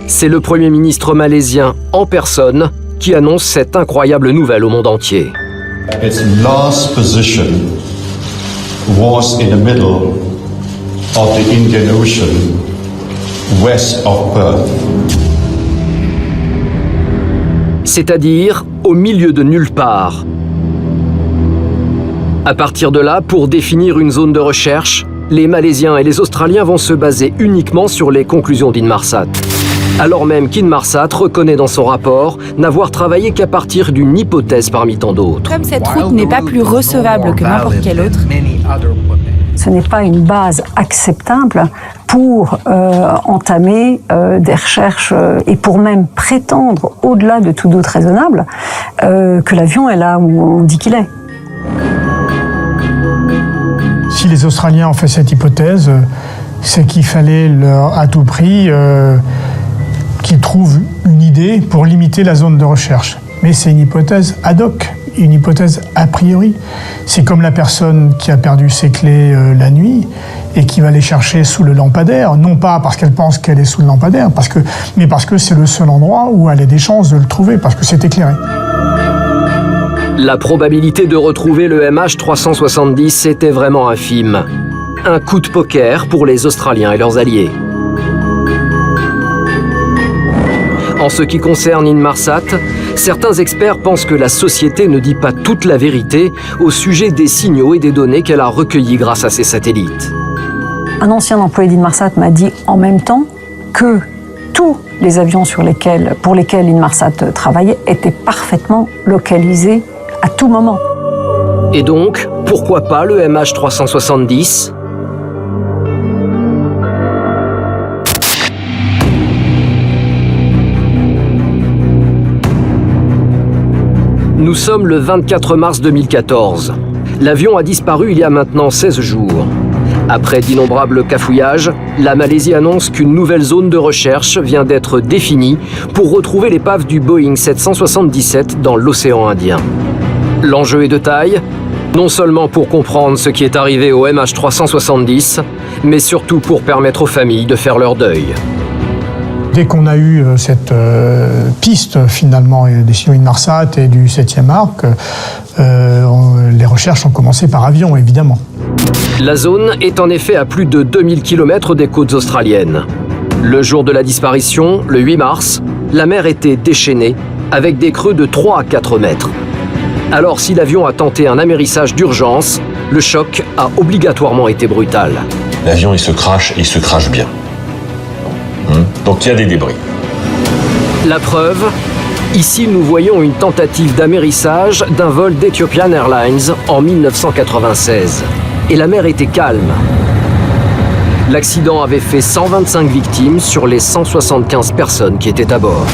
C'est le Premier ministre malaisien en personne qui annonce cette incroyable nouvelle au monde entier. Its last position was in the middle of the Indian Ocean, west of Perth. C'est-à-dire au milieu de nulle part. À partir de là, pour définir une zone de recherche, les Malaisiens et les Australiens vont se baser uniquement sur les conclusions d'Inmarsat. Alors même qu'Inmarsat reconnaît dans son rapport n'avoir travaillé qu'à partir d'une hypothèse parmi tant d'autres. Comme cette route n'est pas plus recevable que n'importe quelle autre, ce n'est pas une base acceptable pour entamer des recherches et pour même prétendre, au-delà de tout doute raisonnable, que l'avion est là où on dit qu'il est. Si les Australiens ont fait cette hypothèse, c'est qu'il fallait leur, à tout prix qu'ils trouvent une idée pour limiter la zone de recherche. Mais c'est une hypothèse ad hoc, une hypothèse a priori. C'est comme la personne qui a perdu ses clés la nuit et qui va les chercher sous le lampadaire, non pas parce qu'elle pense qu'elle est sous le lampadaire, mais parce que c'est le seul endroit où elle a des chances de le trouver, parce que c'est éclairé. La probabilité de retrouver le MH370 était vraiment infime. Un coup de poker pour les Australiens et leurs alliés. En ce qui concerne Inmarsat, certains experts pensent que la société ne dit pas toute la vérité au sujet des signaux et des données qu'elle a recueillis grâce à ses satellites. Un ancien employé d'Inmarsat m'a dit en même temps que tous les avions pour lesquels Inmarsat travaillait étaient parfaitement localisés à tout moment. Et donc, pourquoi pas le MH370 ? Nous sommes le 24 mars 2014. L'avion a disparu il y a maintenant 16 jours. Après d'innombrables cafouillages, la Malaisie annonce qu'une nouvelle zone de recherche vient d'être définie pour retrouver l'épave du Boeing 777 dans l'océan Indien. L'enjeu est de taille, non seulement pour comprendre ce qui est arrivé au MH370, mais surtout pour permettre aux familles de faire leur deuil. Dès qu'on a eu cette piste finalement des signaux Inmarsat et du 7e arc, les recherches ont commencé par avion évidemment. La zone est en effet à plus de 2000 km des côtes australiennes. Le jour de la disparition, le 8 mars, la mer était déchaînée avec des creux de 3 à 4 mètres. Alors si l'avion a tenté un amérissage d'urgence, le choc a obligatoirement été brutal. L'avion il se crache et il se crache bien. Donc il y a des débris. La preuve, ici nous voyons une tentative d'amérissage d'un vol d'Ethiopian Airlines en 1996. Et la mer était calme. L'accident avait fait 125 victimes sur les 175 personnes qui étaient à bord.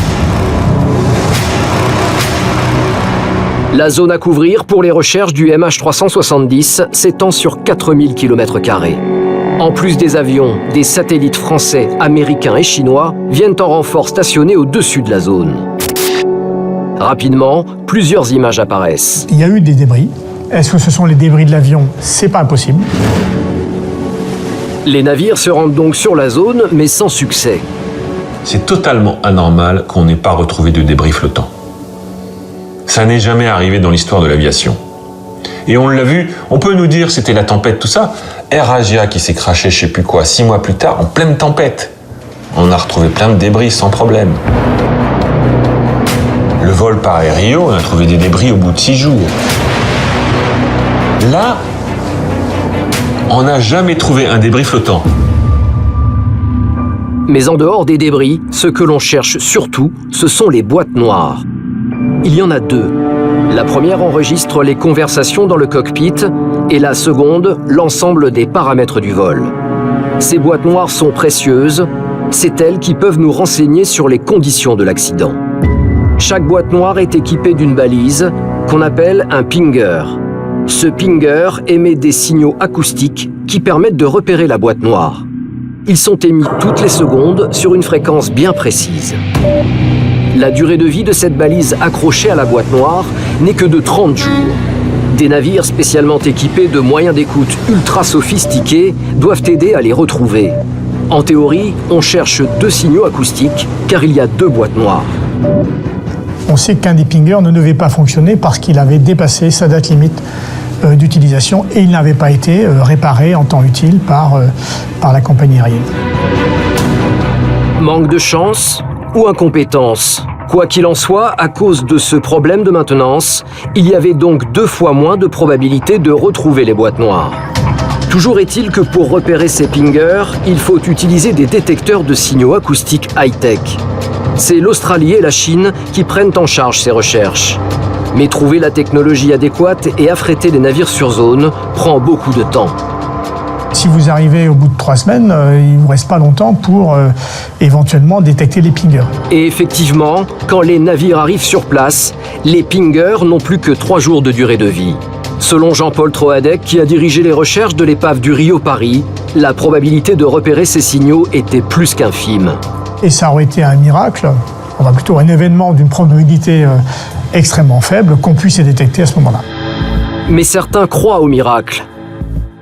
La zone à couvrir pour les recherches du MH370 s'étend sur 4000 km². En plus des avions, des satellites français, américains et chinois viennent en renfort stationnés au-dessus de la zone. Rapidement, plusieurs images apparaissent. Il y a eu des débris. Est-ce que ce sont les débris de l'avion? C'est pas impossible. Les navires se rendent donc sur la zone, mais sans succès. C'est totalement anormal qu'on n'ait pas retrouvé de débris flottants. Ça n'est jamais arrivé dans l'histoire de l'aviation. Et on l'a vu, on peut nous dire c'était la tempête, tout ça. Air Asia qui s'est craché, je sais plus quoi, 6 mois plus tard, en pleine tempête. On a retrouvé plein de débris sans problème. Le vol Paris-Rio, on a trouvé des débris au bout de 6 jours. Là, on n'a jamais trouvé un débris flottant. Mais en dehors des débris, ce que l'on cherche surtout, ce sont les boîtes noires. Il y en a deux. La première enregistre les conversations dans le cockpit et la seconde, l'ensemble des paramètres du vol. Ces boîtes noires sont précieuses, c'est elles qui peuvent nous renseigner sur les conditions de l'accident. Chaque boîte noire est équipée d'une balise qu'on appelle un pinger. Ce pinger émet des signaux acoustiques qui permettent de repérer la boîte noire. Ils sont émis toutes les secondes sur une fréquence bien précise. La durée de vie de cette balise accrochée à la boîte noire n'est que de 30 jours. Des navires spécialement équipés de moyens d'écoute ultra sophistiqués doivent aider à les retrouver. En théorie, on cherche 2 signaux acoustiques car il y a 2 boîtes noires. On sait qu'un des pingers ne devait pas fonctionner parce qu'il avait dépassé sa date limite d'utilisation et il n'avait pas été réparé en temps utile par la compagnie aérienne. Manque de chance ou incompétence? Quoi qu'il en soit, à cause de ce problème de maintenance, il y avait donc 2 fois moins de probabilité de retrouver les boîtes noires. Toujours est-il que pour repérer ces pingers, il faut utiliser des détecteurs de signaux acoustiques high-tech. C'est l'Australie et la Chine qui prennent en charge ces recherches. Mais trouver la technologie adéquate et affréter les navires sur zone prend beaucoup de temps. Si vous arrivez au bout de 3 semaines, il ne vous reste pas longtemps pour éventuellement détecter les pingers. Et effectivement, quand les navires arrivent sur place, les pingers n'ont plus que 3 jours de durée de vie. Selon Jean-Paul Troadec, qui a dirigé les recherches de l'épave du Rio-Paris, la probabilité de repérer ces signaux était plus qu'infime. Et ça aurait été un miracle, plutôt un événement d'une probabilité extrêmement faible qu'on puisse les détecter à ce moment-là. Mais certains croient au miracle.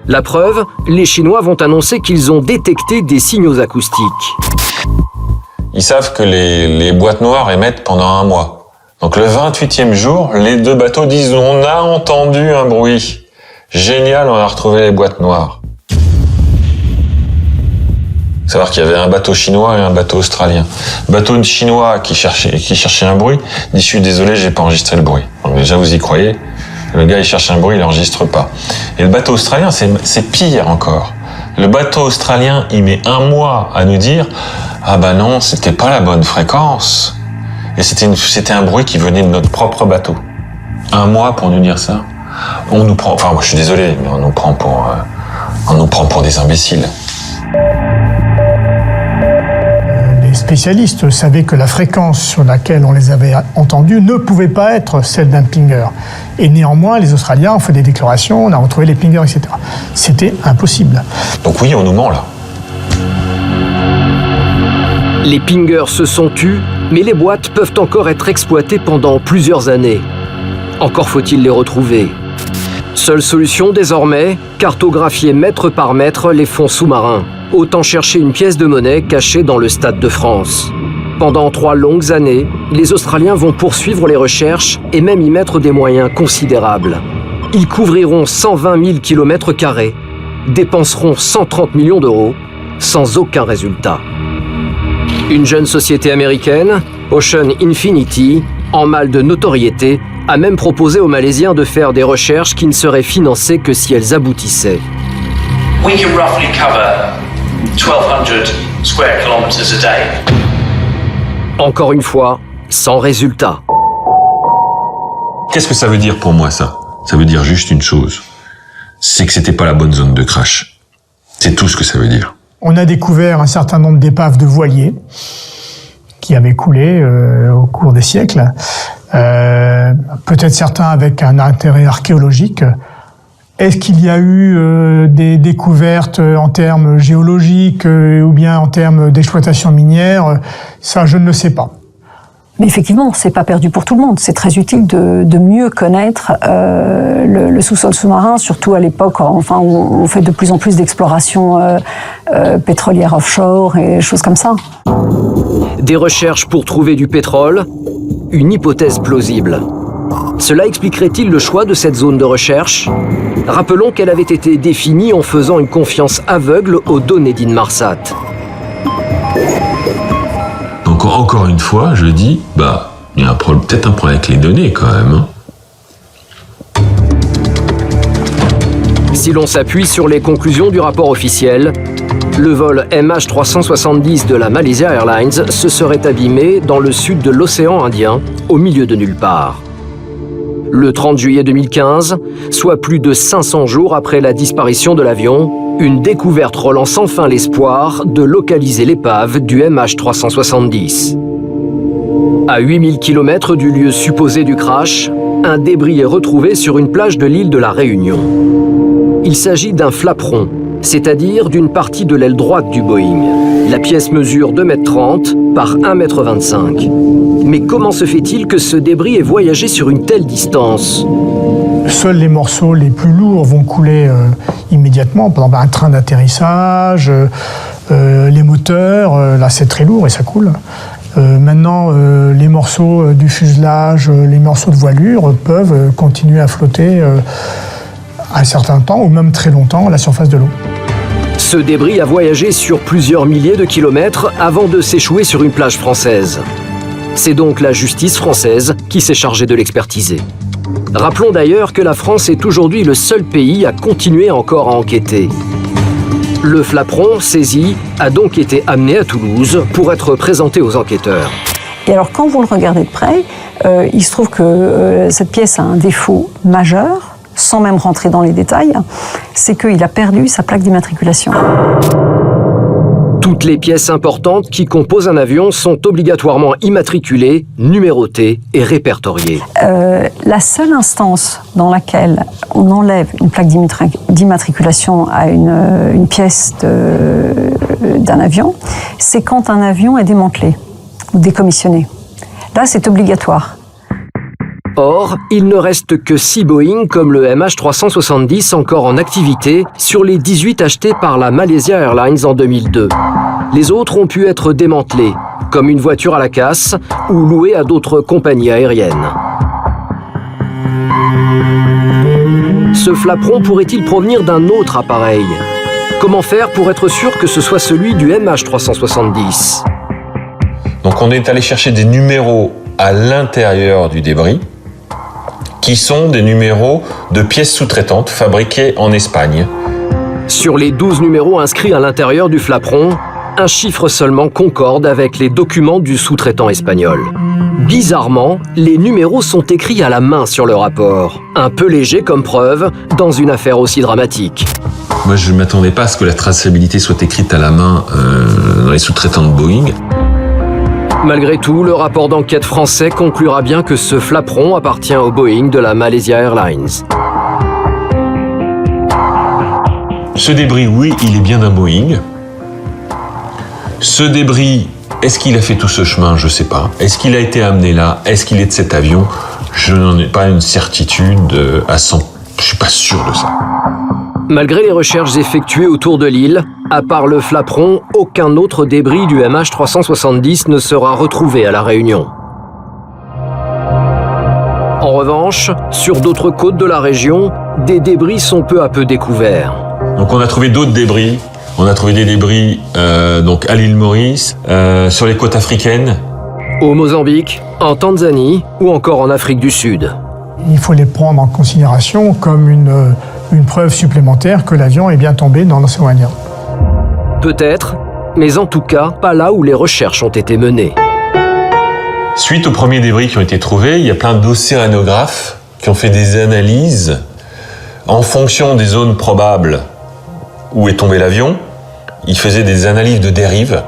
La preuve, les Chinois vont annoncer qu'ils ont détecté des signaux acoustiques. Ils savent que les boîtes noires émettent pendant 1 mois. Donc le 28e jour, les 2 bateaux disent « On a entendu un bruit. Génial, on a retrouvé les boîtes noires. » Faut savoir qu'il y avait un bateau chinois et un bateau australien. Le bateau chinois qui cherchait un bruit dit « Je suis désolé, j'ai pas enregistré le bruit. » Donc déjà, vous y croyez. Le gars, il cherche un bruit, il n'enregistre pas. Et le bateau australien, c'est pire encore. Le bateau australien, il met 1 mois à nous dire « Ah ben non, c'était pas la bonne fréquence. » Et c'était un bruit qui venait de notre propre bateau. 1 mois pour nous dire ça. On nous prend, enfin moi je suis désolé, mais on nous prend pour des imbéciles. spécialistes savaient que la fréquence sur laquelle on les avait entendus ne pouvait pas être celle d'un pinger. Et néanmoins, les Australiens ont fait des déclarations, on a retrouvé les pingers, etc. C'était impossible. Donc oui, on nous ment là. Les pingers se sont tus, mais les boîtes peuvent encore être exploitées pendant plusieurs années. Encore faut-il les retrouver. Seule solution désormais, cartographier mètre par mètre les fonds sous-marins. Autant chercher une pièce de monnaie cachée dans le Stade de France. Pendant 3 longues années, les Australiens vont poursuivre les recherches et même y mettre des moyens considérables. Ils couvriront 120 000 km², dépenseront 130 millions d'euros, sans aucun résultat. Une jeune société américaine, Ocean Infinity, en mal de notoriété, a même proposé aux Malaisiens de faire des recherches qui ne seraient financées que si elles aboutissaient. We can roughly cover 1,200 square kilometers a day. Encore une fois, sans résultat. Qu'est-ce que ça veut dire pour moi, ça? Ça veut dire juste une chose. C'est que c'était pas la bonne zone de crash. C'est tout ce que ça veut dire. On a découvert un certain nombre d'épaves de voiliers qui avaient coulé au cours des siècles. Peut-être certains avec un intérêt archéologique. Est-ce qu'il y a eu des découvertes en termes géologiques ou bien en termes d'exploitation minière? Ça, je ne le sais pas. Mais effectivement, c'est pas perdu pour tout le monde. C'est très utile de mieux connaître le sous-sol sous-marin, surtout à l'époque, enfin, où on fait de plus en plus d'exploration pétrolière offshore et choses comme ça. Des recherches pour trouver du pétrole, une hypothèse plausible. Cela expliquerait-il le choix de cette zone de recherche? Rappelons qu'elle avait été définie en faisant une confiance aveugle aux données d'Inmarsat. Donc encore une fois, je dis, il y a peut-être un problème avec les données quand même. Si l'on s'appuie sur les conclusions du rapport officiel, le vol MH370 de la Malaysia Airlines se serait abîmé dans le sud de l'océan Indien, au milieu de nulle part. Le 30 juillet 2015, soit plus de 500 jours après la disparition de l'avion, une découverte relance enfin l'espoir de localiser l'épave du MH370. À 8000 km du lieu supposé du crash, un débris est retrouvé sur une plage de l'île de la Réunion. Il s'agit d'un flaperon, c'est-à-dire d'une partie de l'aile droite du Boeing. La pièce mesure 2,30 m par 1,25 m. Mais comment se fait-il que ce débris ait voyagé sur une telle distance? Seuls les morceaux les plus lourds vont couler immédiatement, par exemple un train d'atterrissage, les moteurs, là c'est très lourd et ça coule. Maintenant, les morceaux du fuselage, les morceaux de voilure peuvent continuer à flotter un certain temps ou même très longtemps à la surface de l'eau. Ce débris a voyagé sur plusieurs milliers de kilomètres avant de s'échouer sur une plage française. C'est donc la justice française qui s'est chargée de l'expertiser. Rappelons d'ailleurs que la France est aujourd'hui le seul pays à continuer encore à enquêter. Le flaperon, saisi, a donc été amené à Toulouse pour être présenté aux enquêteurs. Et alors, quand vous le regardez de près, il se trouve que cette pièce a un défaut majeur, sans même rentrer dans les détails, c'est qu'il a perdu sa plaque d'immatriculation. Toutes les pièces importantes qui composent un avion sont obligatoirement immatriculées, numérotées et répertoriées. La seule instance dans laquelle on enlève une plaque d'immatriculation à une pièce d'un avion, c'est quand un avion est démantelé ou décommissionné. Là, c'est obligatoire. Or, il ne reste que 6 Boeing comme le MH370 encore en activité sur les 18 achetés par la Malaysia Airlines en 2002. Les autres ont pu être démantelés, comme une voiture à la casse ou loués à d'autres compagnies aériennes. Ce flaperon pourrait-il provenir d'un autre appareil? Comment faire pour être sûr que ce soit celui du MH370? Donc on est allé chercher des numéros à l'intérieur du débris, qui sont des numéros de pièces sous-traitantes fabriquées en Espagne. Sur les 12 numéros inscrits à l'intérieur du flaperon, un chiffre seulement concorde avec les documents du sous-traitant espagnol. Bizarrement, les numéros sont écrits à la main sur le rapport. Un peu léger comme preuve dans une affaire aussi dramatique. Moi, je ne m'attendais pas à ce que la traçabilité soit écrite à la main dans les sous-traitants de Boeing. Malgré tout, le rapport d'enquête français conclura bien que ce flaperon appartient au Boeing de la Malaysia Airlines. Ce débris, oui, il est bien d'un Boeing. Ce débris, est-ce qu'il a fait tout ce chemin? Je ne sais pas. Est-ce qu'il a été amené là? Est-ce qu'il est de cet avion? Je n'en ai pas une certitude à 100%. Je ne suis pas sûr de ça. Malgré les recherches effectuées autour de l'île, à part le flaperon, aucun autre débris du MH370 ne sera retrouvé à La Réunion. En revanche, sur d'autres côtes de la région, des débris sont peu à peu découverts. Donc on a trouvé d'autres débris. On a trouvé des débris donc à l'île Maurice, sur les côtes africaines. Au Mozambique, en Tanzanie ou encore en Afrique du Sud. Il faut les prendre en considération comme une preuve supplémentaire que l'avion est bien tombé dans l'océan Indien. Peut-être, mais en tout cas, pas là où les recherches ont été menées. Suite aux premiers débris qui ont été trouvés, il y a plein d'océanographes qui ont fait des analyses en fonction des zones probables où est tombé l'avion. Ils faisaient des analyses de dérive.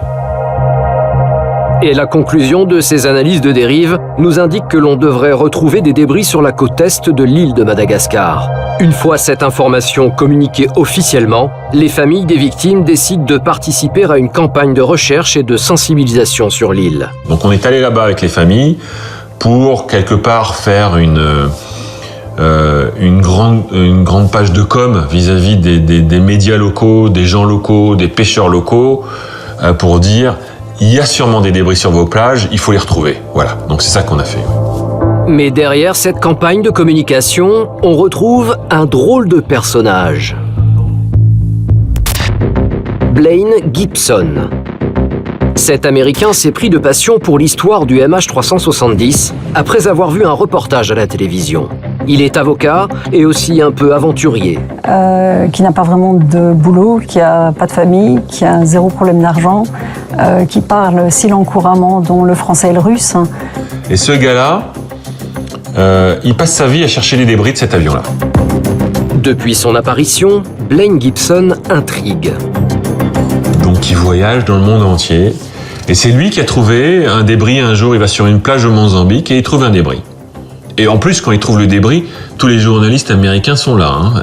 Et la conclusion de ces analyses de dérive nous indique que l'on devrait retrouver des débris sur la côte est de l'île de Madagascar. Une fois cette information communiquée officiellement, les familles des victimes décident de participer à une campagne de recherche et de sensibilisation sur l'île. Donc on est allé là-bas avec les familles pour quelque part faire une grande page de com vis-à-vis des médias locaux, des gens locaux, des pêcheurs locaux, pour dire il y a sûrement des débris sur vos plages, il faut les retrouver. Voilà, donc c'est ça qu'on a fait. Mais derrière cette campagne de communication, on retrouve un drôle de personnage. Blaine Gibson. Cet Américain s'est pris de passion pour l'histoire du MH370 après avoir vu un reportage à la télévision. Il est avocat et aussi un peu aventurier. Qui n'a pas vraiment de boulot, qui n'a pas de famille, qui a zéro problème d'argent, qui parle 6 langues couramment, dont le français et le russe. Et ce gars-là, il passe sa vie à chercher les débris de cet avion-là. Depuis son apparition, Blaine Gibson intrigue. Donc il voyage dans le monde entier. Et c'est lui qui a trouvé un débris. Un jour, il va sur une plage au Mozambique et il trouve un débris. Et en plus, quand il trouve le débris, tous les journalistes américains sont là.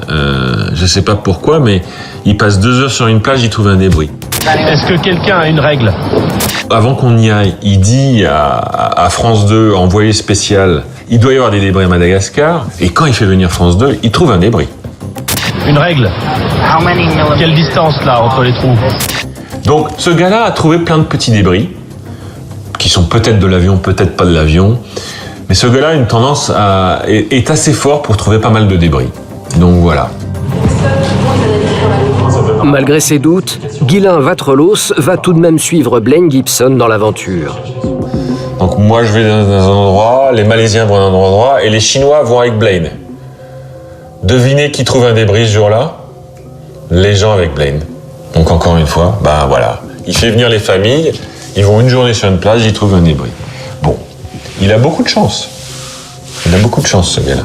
Je ne sais pas pourquoi, mais il passe 2 heures sur une plage, il trouve un débris. Est-ce que quelqu'un a une règle? Avant qu'on y aille, il dit à France 2, envoyé spécial, il doit y avoir des débris à Madagascar. Et quand il fait venir France 2, il trouve un débris. Une règle? Quelle distance là entre les trous? Donc ce gars-là a trouvé plein de petits débris, qui sont peut-être de l'avion, peut-être pas de l'avion. Mais ce gars-là a une tendance est assez fort pour trouver pas mal de débris. Donc voilà. Malgré ses doutes, Guylain Vatrelos va tout de même suivre Blaine Gibson dans l'aventure. Donc moi je vais dans un endroit, les Malaisiens vont dans un endroit et les Chinois vont avec Blaine. Devinez qui trouve un débris ce jour-là? Les gens avec Blaine. Donc encore une fois, voilà. Il fait venir les familles, ils vont une journée sur une plage, ils trouvent un débris. Bon, il a beaucoup de chance. Il a beaucoup de chance ce gars-là.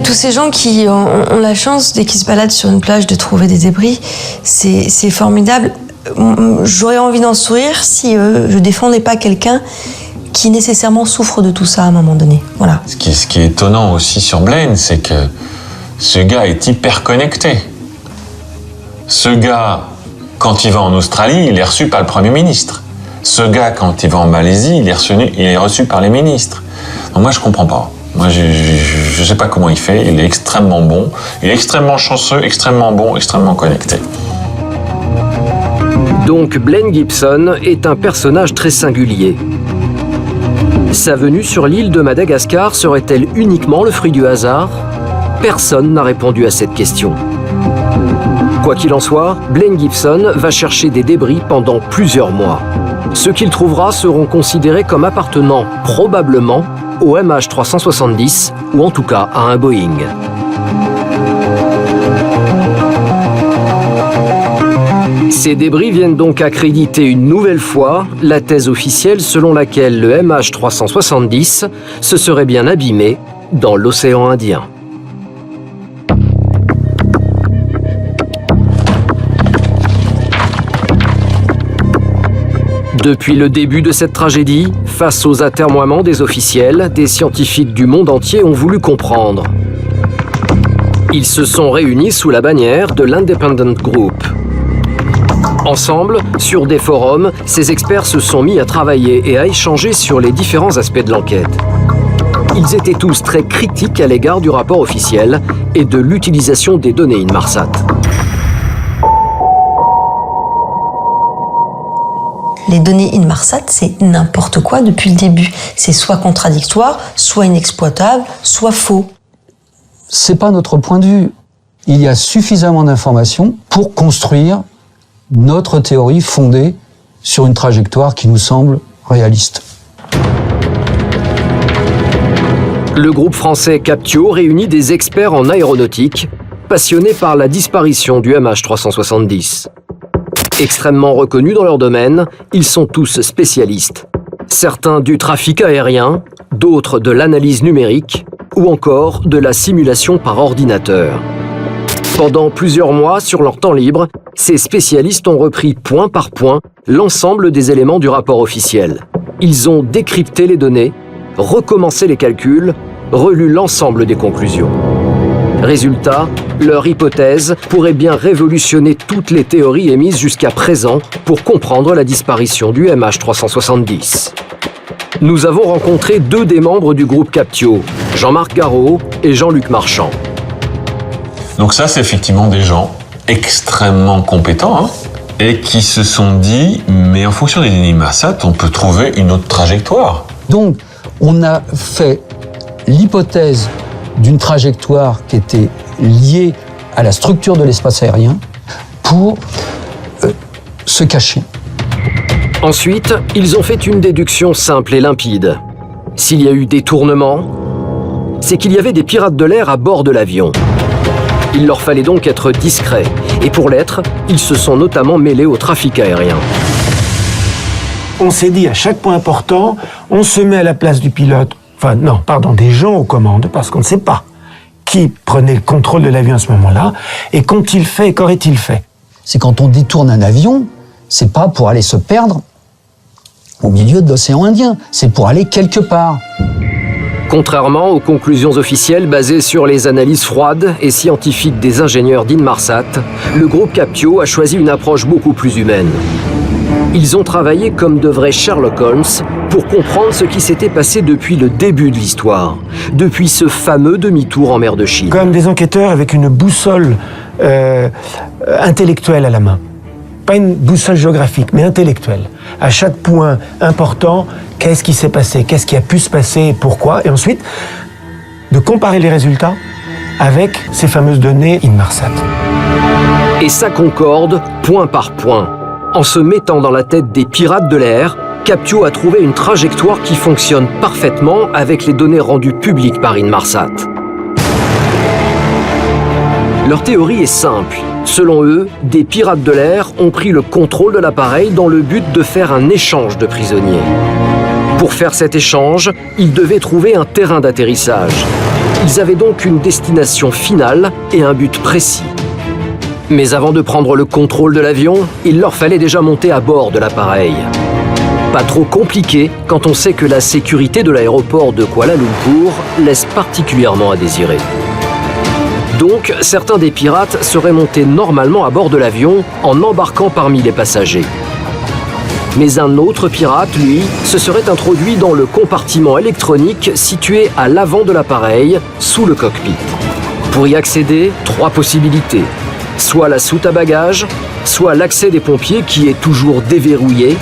Tous ces gens qui ont la chance, dès qu'ils se baladent sur une plage, de trouver des débris, c'est formidable. J'aurais envie d'en sourire si je défendais pas quelqu'un qui nécessairement souffre de tout ça à un moment donné. Voilà. Ce qui est étonnant aussi sur Blaine, c'est que ce gars est hyper connecté. Ce gars, quand il va en Australie, il est reçu par le Premier ministre. Ce gars, quand il va en Malaisie, il est reçu par les ministres. Donc moi, je comprends pas. Moi, je sais pas comment il fait. Il est extrêmement bon. Il est extrêmement chanceux, extrêmement bon, extrêmement connecté. Donc Blaine Gibson est un personnage très singulier. Sa venue sur l'île de Madagascar serait-elle uniquement le fruit du hasard? Personne n'a répondu à cette question. Quoi qu'il en soit, Blaine Gibson va chercher des débris pendant plusieurs mois. Ceux qu'il trouvera seront considérés comme appartenant probablement au MH370 ou en tout cas à un Boeing. Ces débris viennent donc accréditer une nouvelle fois la thèse officielle selon laquelle le MH370 se serait bien abîmé dans l'océan Indien. Depuis le début de cette tragédie, face aux atermoiements des officiels, des scientifiques du monde entier ont voulu comprendre. Ils se sont réunis sous la bannière de l'Independent Group. Ensemble, sur des forums, ces experts se sont mis à travailler et à échanger sur les différents aspects de l'enquête. Ils étaient tous très critiques à l'égard du rapport officiel et de l'utilisation des données Inmarsat. Les données Inmarsat, c'est n'importe quoi depuis le début. C'est soit contradictoire, soit inexploitable, soit faux. C'est pas notre point de vue. Il y a suffisamment d'informations pour construire notre théorie fondée sur une trajectoire qui nous semble réaliste. Le groupe français Captio réunit des experts en aéronautique, passionnés par la disparition du MH370. Extrêmement reconnus dans leur domaine, ils sont tous spécialistes. Certains du trafic aérien, d'autres de l'analyse numérique ou encore de la simulation par ordinateur. Pendant plusieurs mois, sur leur temps libre, ces spécialistes ont repris point par point l'ensemble des éléments du rapport officiel. Ils ont décrypté les données, recommencé les calculs, relu l'ensemble des conclusions. Résultat, leur hypothèse pourrait bien révolutionner toutes les théories émises jusqu'à présent pour comprendre la disparition du MH370. Nous avons rencontré deux des membres du groupe Captio, Jean-Marc Garot et Jean-Luc Marchand. Donc ça, c'est effectivement des gens extrêmement compétents et qui se sont dit, mais en fonction des données Inmarsat, on peut trouver une autre trajectoire. Donc, on a fait l'hypothèse d'une trajectoire qui était liée à la structure de l'espace aérien pour se cacher. Ensuite, ils ont fait une déduction simple et limpide. S'il y a eu détournement, c'est qu'il y avait des pirates de l'air à bord de l'avion. Il leur fallait donc être discrets. Et pour l'être, ils se sont notamment mêlés au trafic aérien. On s'est dit à chaque point important, on se met à la place du pilote, des gens aux commandes, parce qu'on ne sait pas qui prenait le contrôle de l'avion à ce moment-là, et qu'ont-ils fait et qu'aurait-il fait. C'est quand on détourne un avion, c'est pas pour aller se perdre au milieu de l'océan Indien, c'est pour aller quelque part. Contrairement aux conclusions officielles basées sur les analyses froides et scientifiques des ingénieurs d'Inmarsat, le groupe Captio a choisi une approche beaucoup plus humaine. Ils ont travaillé comme de vrais Sherlock Holmes pour comprendre ce qui s'était passé depuis le début de l'histoire, depuis ce fameux demi-tour en mer de Chine. Comme des enquêteurs avec une boussole intellectuelle à la main. Pas une boussole géographique, mais intellectuelle. À chaque point important, qu'est-ce qui s'est passé, qu'est-ce qui a pu se passer et pourquoi, et ensuite de comparer les résultats avec ces fameuses données Inmarsat. Et ça concorde point par point. En se mettant dans la tête des pirates de l'air, Captio a trouvé une trajectoire qui fonctionne parfaitement avec les données rendues publiques par Inmarsat. Leur théorie est simple. Selon eux, des pirates de l'air ont pris le contrôle de l'appareil dans le but de faire un échange de prisonniers. Pour faire cet échange, ils devaient trouver un terrain d'atterrissage. Ils avaient donc une destination finale et un but précis. Mais avant de prendre le contrôle de l'avion, il leur fallait déjà monter à bord de l'appareil. Pas trop compliqué quand on sait que la sécurité de l'aéroport de Kuala Lumpur laisse particulièrement à désirer. Donc, certains des pirates seraient montés normalement à bord de l'avion en embarquant parmi les passagers. Mais un autre pirate, lui, se serait introduit dans le compartiment électronique situé à l'avant de l'appareil, sous le cockpit. Pour y accéder, 3 possibilités. Soit la soute à bagages, soit l'accès des pompiers qui est toujours déverrouillé,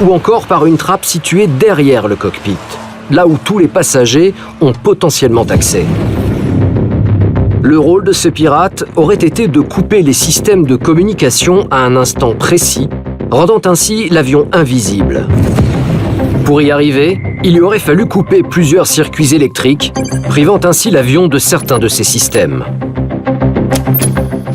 ou encore par une trappe située derrière le cockpit, là où tous les passagers ont potentiellement accès. Le rôle de ce pirate aurait été de couper les systèmes de communication à un instant précis, rendant ainsi l'avion invisible. Pour y arriver, il lui aurait fallu couper plusieurs circuits électriques, privant ainsi l'avion de certains de ses systèmes.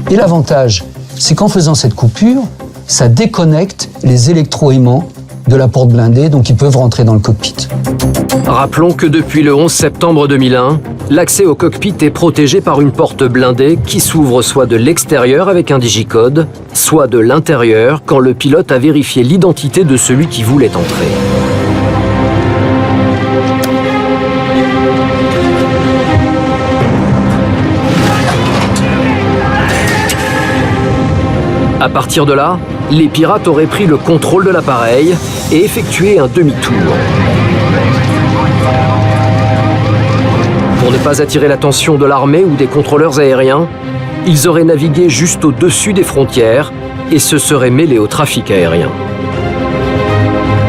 Et l'avantage, c'est qu'en faisant cette coupure, ça déconnecte les électroaimants de la porte blindée, donc ils peuvent rentrer dans le cockpit. Rappelons que depuis le 11 septembre 2001, l'accès au cockpit est protégé par une porte blindée qui s'ouvre soit de l'extérieur avec un digicode, soit de l'intérieur quand le pilote a vérifié l'identité de celui qui voulait entrer. À partir de là, les pirates auraient pris le contrôle de l'appareil et effectué un demi-tour. Pour ne pas attirer l'attention de l'armée ou des contrôleurs aériens, ils auraient navigué juste au-dessus des frontières et se seraient mêlés au trafic aérien.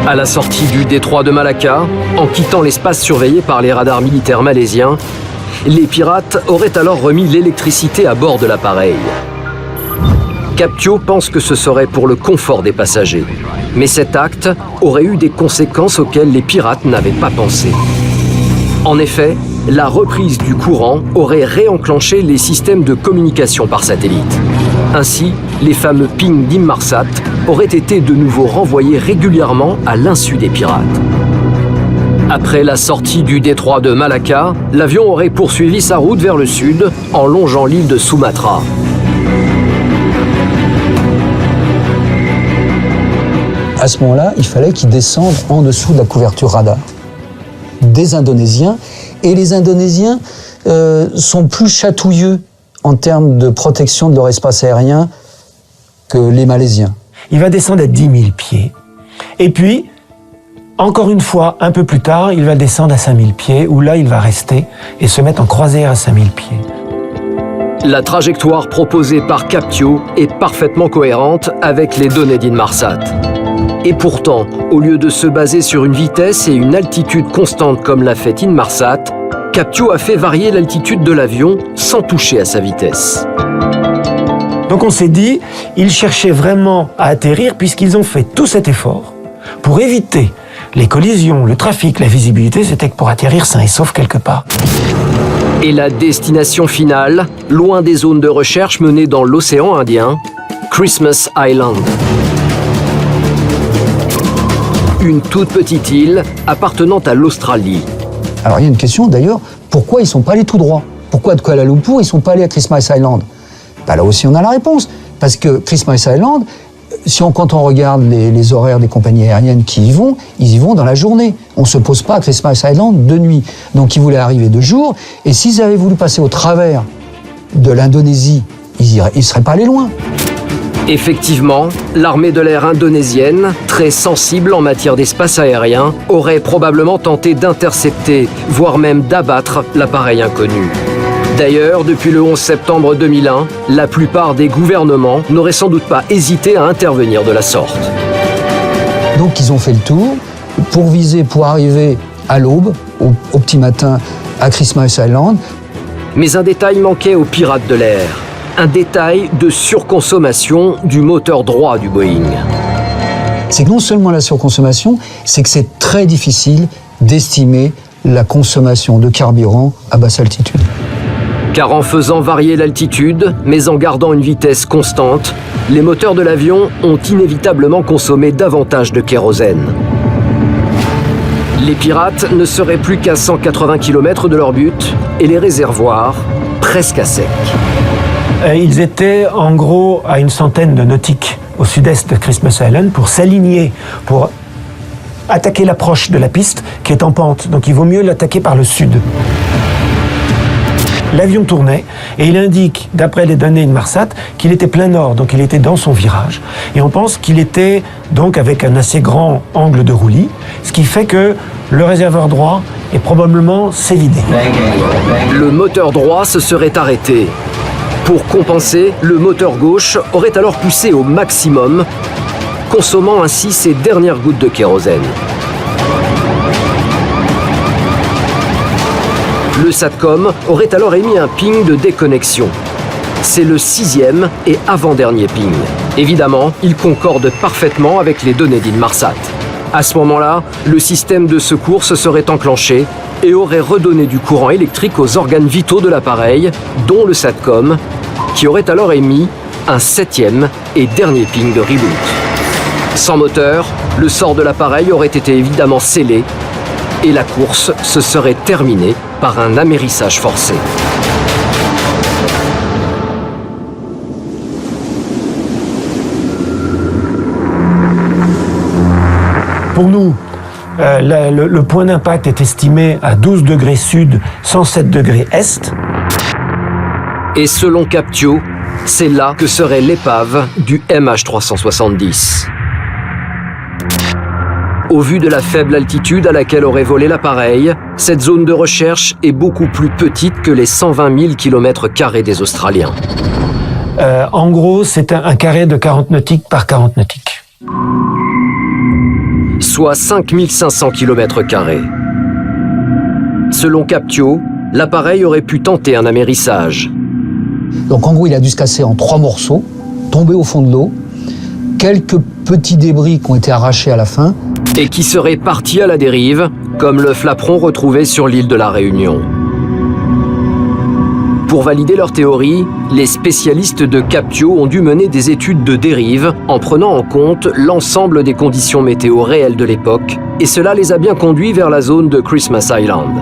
À la sortie du détroit de Malacca, en quittant l'espace surveillé par les radars militaires malaisiens, les pirates auraient alors remis l'électricité à bord de l'appareil. Captio pense que ce serait pour le confort des passagers. Mais cet acte aurait eu des conséquences auxquelles les pirates n'avaient pas pensé. En effet, la reprise du courant aurait réenclenché les systèmes de communication par satellite. Ainsi, les fameux pings d'Inmarsat auraient été de nouveau renvoyés régulièrement à l'insu des pirates. Après la sortie du détroit de Malacca, l'avion aurait poursuivi sa route vers le sud en longeant l'île de Sumatra. À ce moment-là, il fallait qu'ils descendent en dessous de la couverture radar des Indonésiens. Et les Indonésiens sont plus chatouilleux en termes de protection de leur espace aérien que les Malaisiens. Il va descendre à 10 000 pieds. Et puis, encore une fois, un peu plus tard, il va descendre à 5 000 pieds, où là, il va rester et se mettre en croisière à 5 000 pieds. La trajectoire proposée par Captio est parfaitement cohérente avec les données d'Inmarsat. Et pourtant, au lieu de se baser sur une vitesse et une altitude constante comme l'a fait Inmarsat, Captio a fait varier l'altitude de l'avion sans toucher à sa vitesse. Donc on s'est dit, ils cherchaient vraiment à atterrir puisqu'ils ont fait tout cet effort pour éviter les collisions, le trafic, la visibilité, c'était que pour atterrir sain et sauf quelque part. Et la destination finale, loin des zones de recherche menées dans l'océan Indien, Christmas Island. Une toute petite île appartenant à l'Australie. Alors il y a une question d'ailleurs, pourquoi ils ne sont pas allés tout droit? Pourquoi de Kuala Lumpur ils ne sont pas allés à Christmas Island? Là aussi on a la réponse. Parce que Christmas Island, quand on regarde les horaires des compagnies aériennes qui y vont, ils y vont dans la journée. On ne se pose pas à Christmas Island de nuit. Donc ils voulaient arriver de jour, et s'ils avaient voulu passer au travers de l'Indonésie, ils ne seraient pas allés loin. Effectivement, l'armée de l'air indonésienne, très sensible en matière d'espace aérien, aurait probablement tenté d'intercepter, voire même d'abattre l'appareil inconnu. D'ailleurs, depuis le 11 septembre 2001, la plupart des gouvernements n'auraient sans doute pas hésité à intervenir de la sorte. Donc ils ont fait le tour pour arriver à l'aube, au petit matin, à Christmas Island. Mais un détail manquait aux pirates de l'air. Un détail de surconsommation du moteur droit du Boeing. C'est que non seulement la surconsommation, c'est que c'est très difficile d'estimer la consommation de carburant à basse altitude. Car en faisant varier l'altitude, mais en gardant une vitesse constante, les moteurs de l'avion ont inévitablement consommé davantage de kérosène. Les pirates ne seraient plus qu'à 180 km de leur but et les réservoirs presque à sec. Ils étaient en gros à une centaine de nautiques au sud-est de Christmas Island pour s'aligner, pour attaquer l'approche de la piste qui est en pente. Donc il vaut mieux l'attaquer par le sud. L'avion tournait et il indique, d'après les données Inmarsat, qu'il était plein nord, donc il était dans son virage. Et on pense qu'il était donc avec un assez grand angle de roulis, ce qui fait que le réservoir droit est probablement s'est vidé. Le moteur droit se serait arrêté. Pour compenser, le moteur gauche aurait alors poussé au maximum, consommant ainsi ses dernières gouttes de kérosène. Le SATCOM aurait alors émis un ping de déconnexion. C'est le 6e et avant-dernier ping. Évidemment, il concorde parfaitement avec les données d'Inmarsat. À ce moment-là, le système de secours se serait enclenché et aurait redonné du courant électrique aux organes vitaux de l'appareil, dont le SATCOM, qui aurait alors émis un 7e et dernier ping de reboot. Sans moteur, le sort de l'appareil aurait été évidemment scellé et la course se serait terminée par un amérissage forcé. Pour nous, le point d'impact est estimé à 12 degrés sud, 107 degrés est. Et selon Captio, c'est là que serait l'épave du MH370. Au vu de la faible altitude à laquelle aurait volé l'appareil, cette zone de recherche est beaucoup plus petite que les 120 000 km² des Australiens. En gros, c'est un carré de 40 nautiques par 40 nautiques. Soit 5500 km². Selon Captio, l'appareil aurait pu tenter un amérissage. Donc en gros, il a dû se casser en 3 morceaux, tomber au fond de l'eau, quelques petits débris qui ont été arrachés à la fin. Et qui seraient partis à la dérive, comme le flaperon retrouvé sur l'île de la Réunion. Pour valider leur théorie, les spécialistes de Captio ont dû mener des études de dérive en prenant en compte l'ensemble des conditions météo réelles de l'époque, et cela les a bien conduits vers la zone de Christmas Island.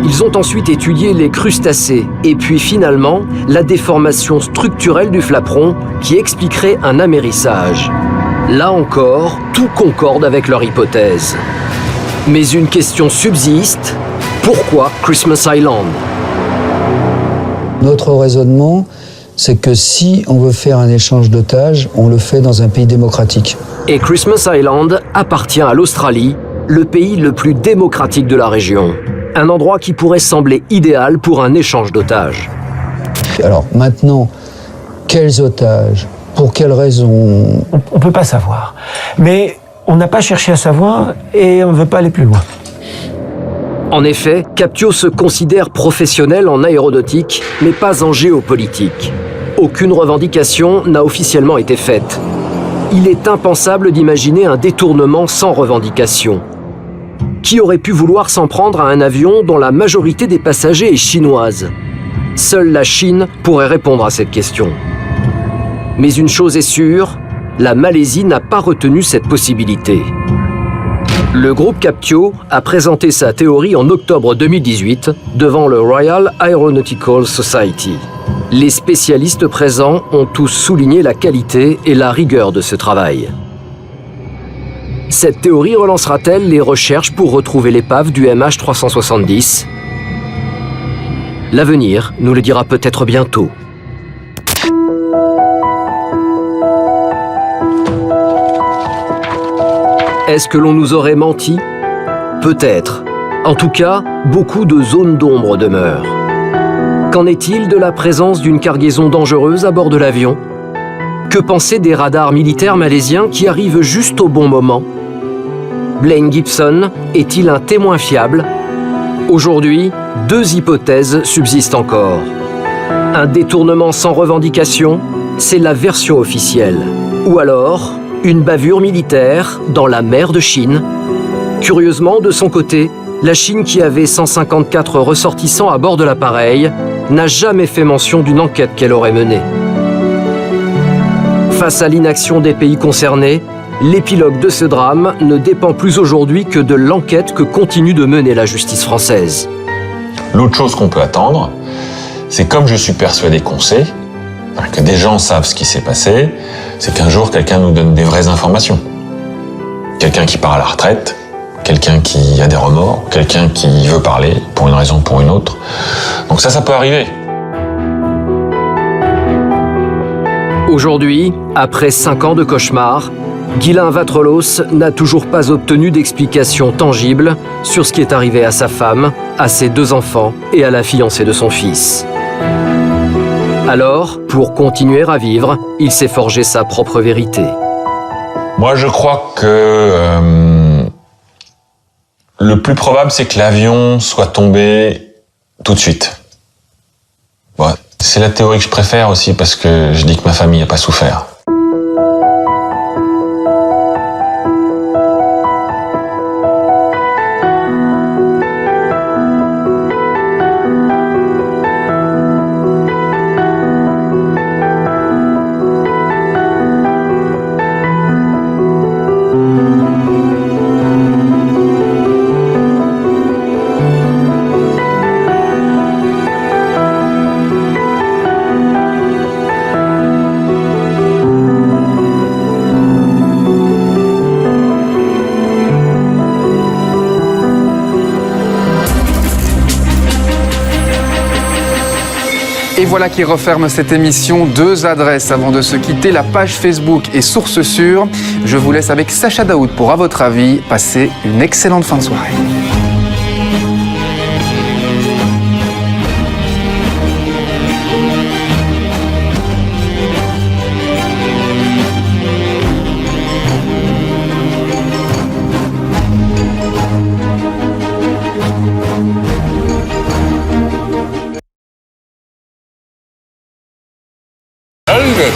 Ils ont ensuite étudié les crustacés et puis finalement la déformation structurelle du flaperon qui expliquerait un amérissage. Là encore, tout concorde avec leur hypothèse. Mais une question subsiste, pourquoi Christmas Island ? Notre raisonnement, c'est que si on veut faire un échange d'otages, on le fait dans un pays démocratique. Et Christmas Island appartient à l'Australie, le pays le plus démocratique de la région. Un endroit qui pourrait sembler idéal pour un échange d'otages. Alors maintenant, quels otages ? Pour quelles raisons ? On ne peut pas savoir. Mais on n'a pas cherché à savoir et on ne veut pas aller plus loin. En effet, Captio se considère professionnel en aéronautique, mais pas en géopolitique. Aucune revendication n'a officiellement été faite. Il est impensable d'imaginer un détournement sans revendication. Qui aurait pu vouloir s'en prendre à un avion dont la majorité des passagers est chinoise ? Seule la Chine pourrait répondre à cette question. Mais une chose est sûre, la Malaisie n'a pas retenu cette possibilité. Le groupe Captio a présenté sa théorie en octobre 2018 devant le Royal Aeronautical Society. Les spécialistes présents ont tous souligné la qualité et la rigueur de ce travail. Cette théorie relancera-t-elle les recherches pour retrouver l'épave du MH370 ? L'avenir nous le dira peut-être bientôt. Est-ce que l'on nous aurait menti ? Peut-être. En tout cas, beaucoup de zones d'ombre demeurent. Qu'en est-il de la présence d'une cargaison dangereuse à bord de l'avion ? Que penser des radars militaires malaisiens qui arrivent juste au bon moment ? Blaine Gibson est-il un témoin fiable ? Aujourd'hui, 2 hypothèses subsistent encore. Un détournement sans revendication, c'est la version officielle. Ou alors, une bavure militaire dans la mer de Chine. Curieusement, de son côté, la Chine, qui avait 154 ressortissants à bord de l'appareil, n'a jamais fait mention d'une enquête qu'elle aurait menée. Face à l'inaction des pays concernés, l'épilogue de ce drame ne dépend plus aujourd'hui que de l'enquête que continue de mener la justice française. L'autre chose qu'on peut attendre, c'est comme je suis persuadé qu'on sait, que des gens savent ce qui s'est passé, c'est qu'un jour quelqu'un nous donne des vraies informations. Quelqu'un qui part à la retraite, quelqu'un qui a des remords, quelqu'un qui veut parler pour une raison ou pour une autre. Donc ça peut arriver. Aujourd'hui, après 5 ans de cauchemar, Guylain Vatrelos n'a toujours pas obtenu d'explication tangible sur ce qui est arrivé à sa femme, à ses 2 enfants et à la fiancée de son fils. Alors, pour continuer à vivre, il s'est forgé sa propre vérité. Moi, je crois que le plus probable, c'est que l'avion soit tombé tout de suite. Bon, c'est la théorie que je préfère aussi parce que je dis que ma famille n'a pas souffert. voilà qui referme cette émission. 2 adresses avant de se quitter, la page Facebook et Source Sûre. Je vous laisse avec Sacha Daoud pour À votre avis. Passez une excellente fin de soirée.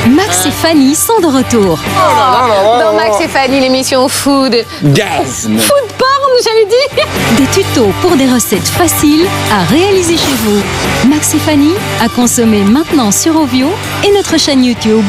Max et Fanny sont de retour. Dans Max et Fanny, l'émission Food. Gaz. Food porn, j'allais dire. Des tutos pour des recettes faciles à réaliser chez vous. Max et Fanny à consommer maintenant sur Ovio et notre chaîne YouTube.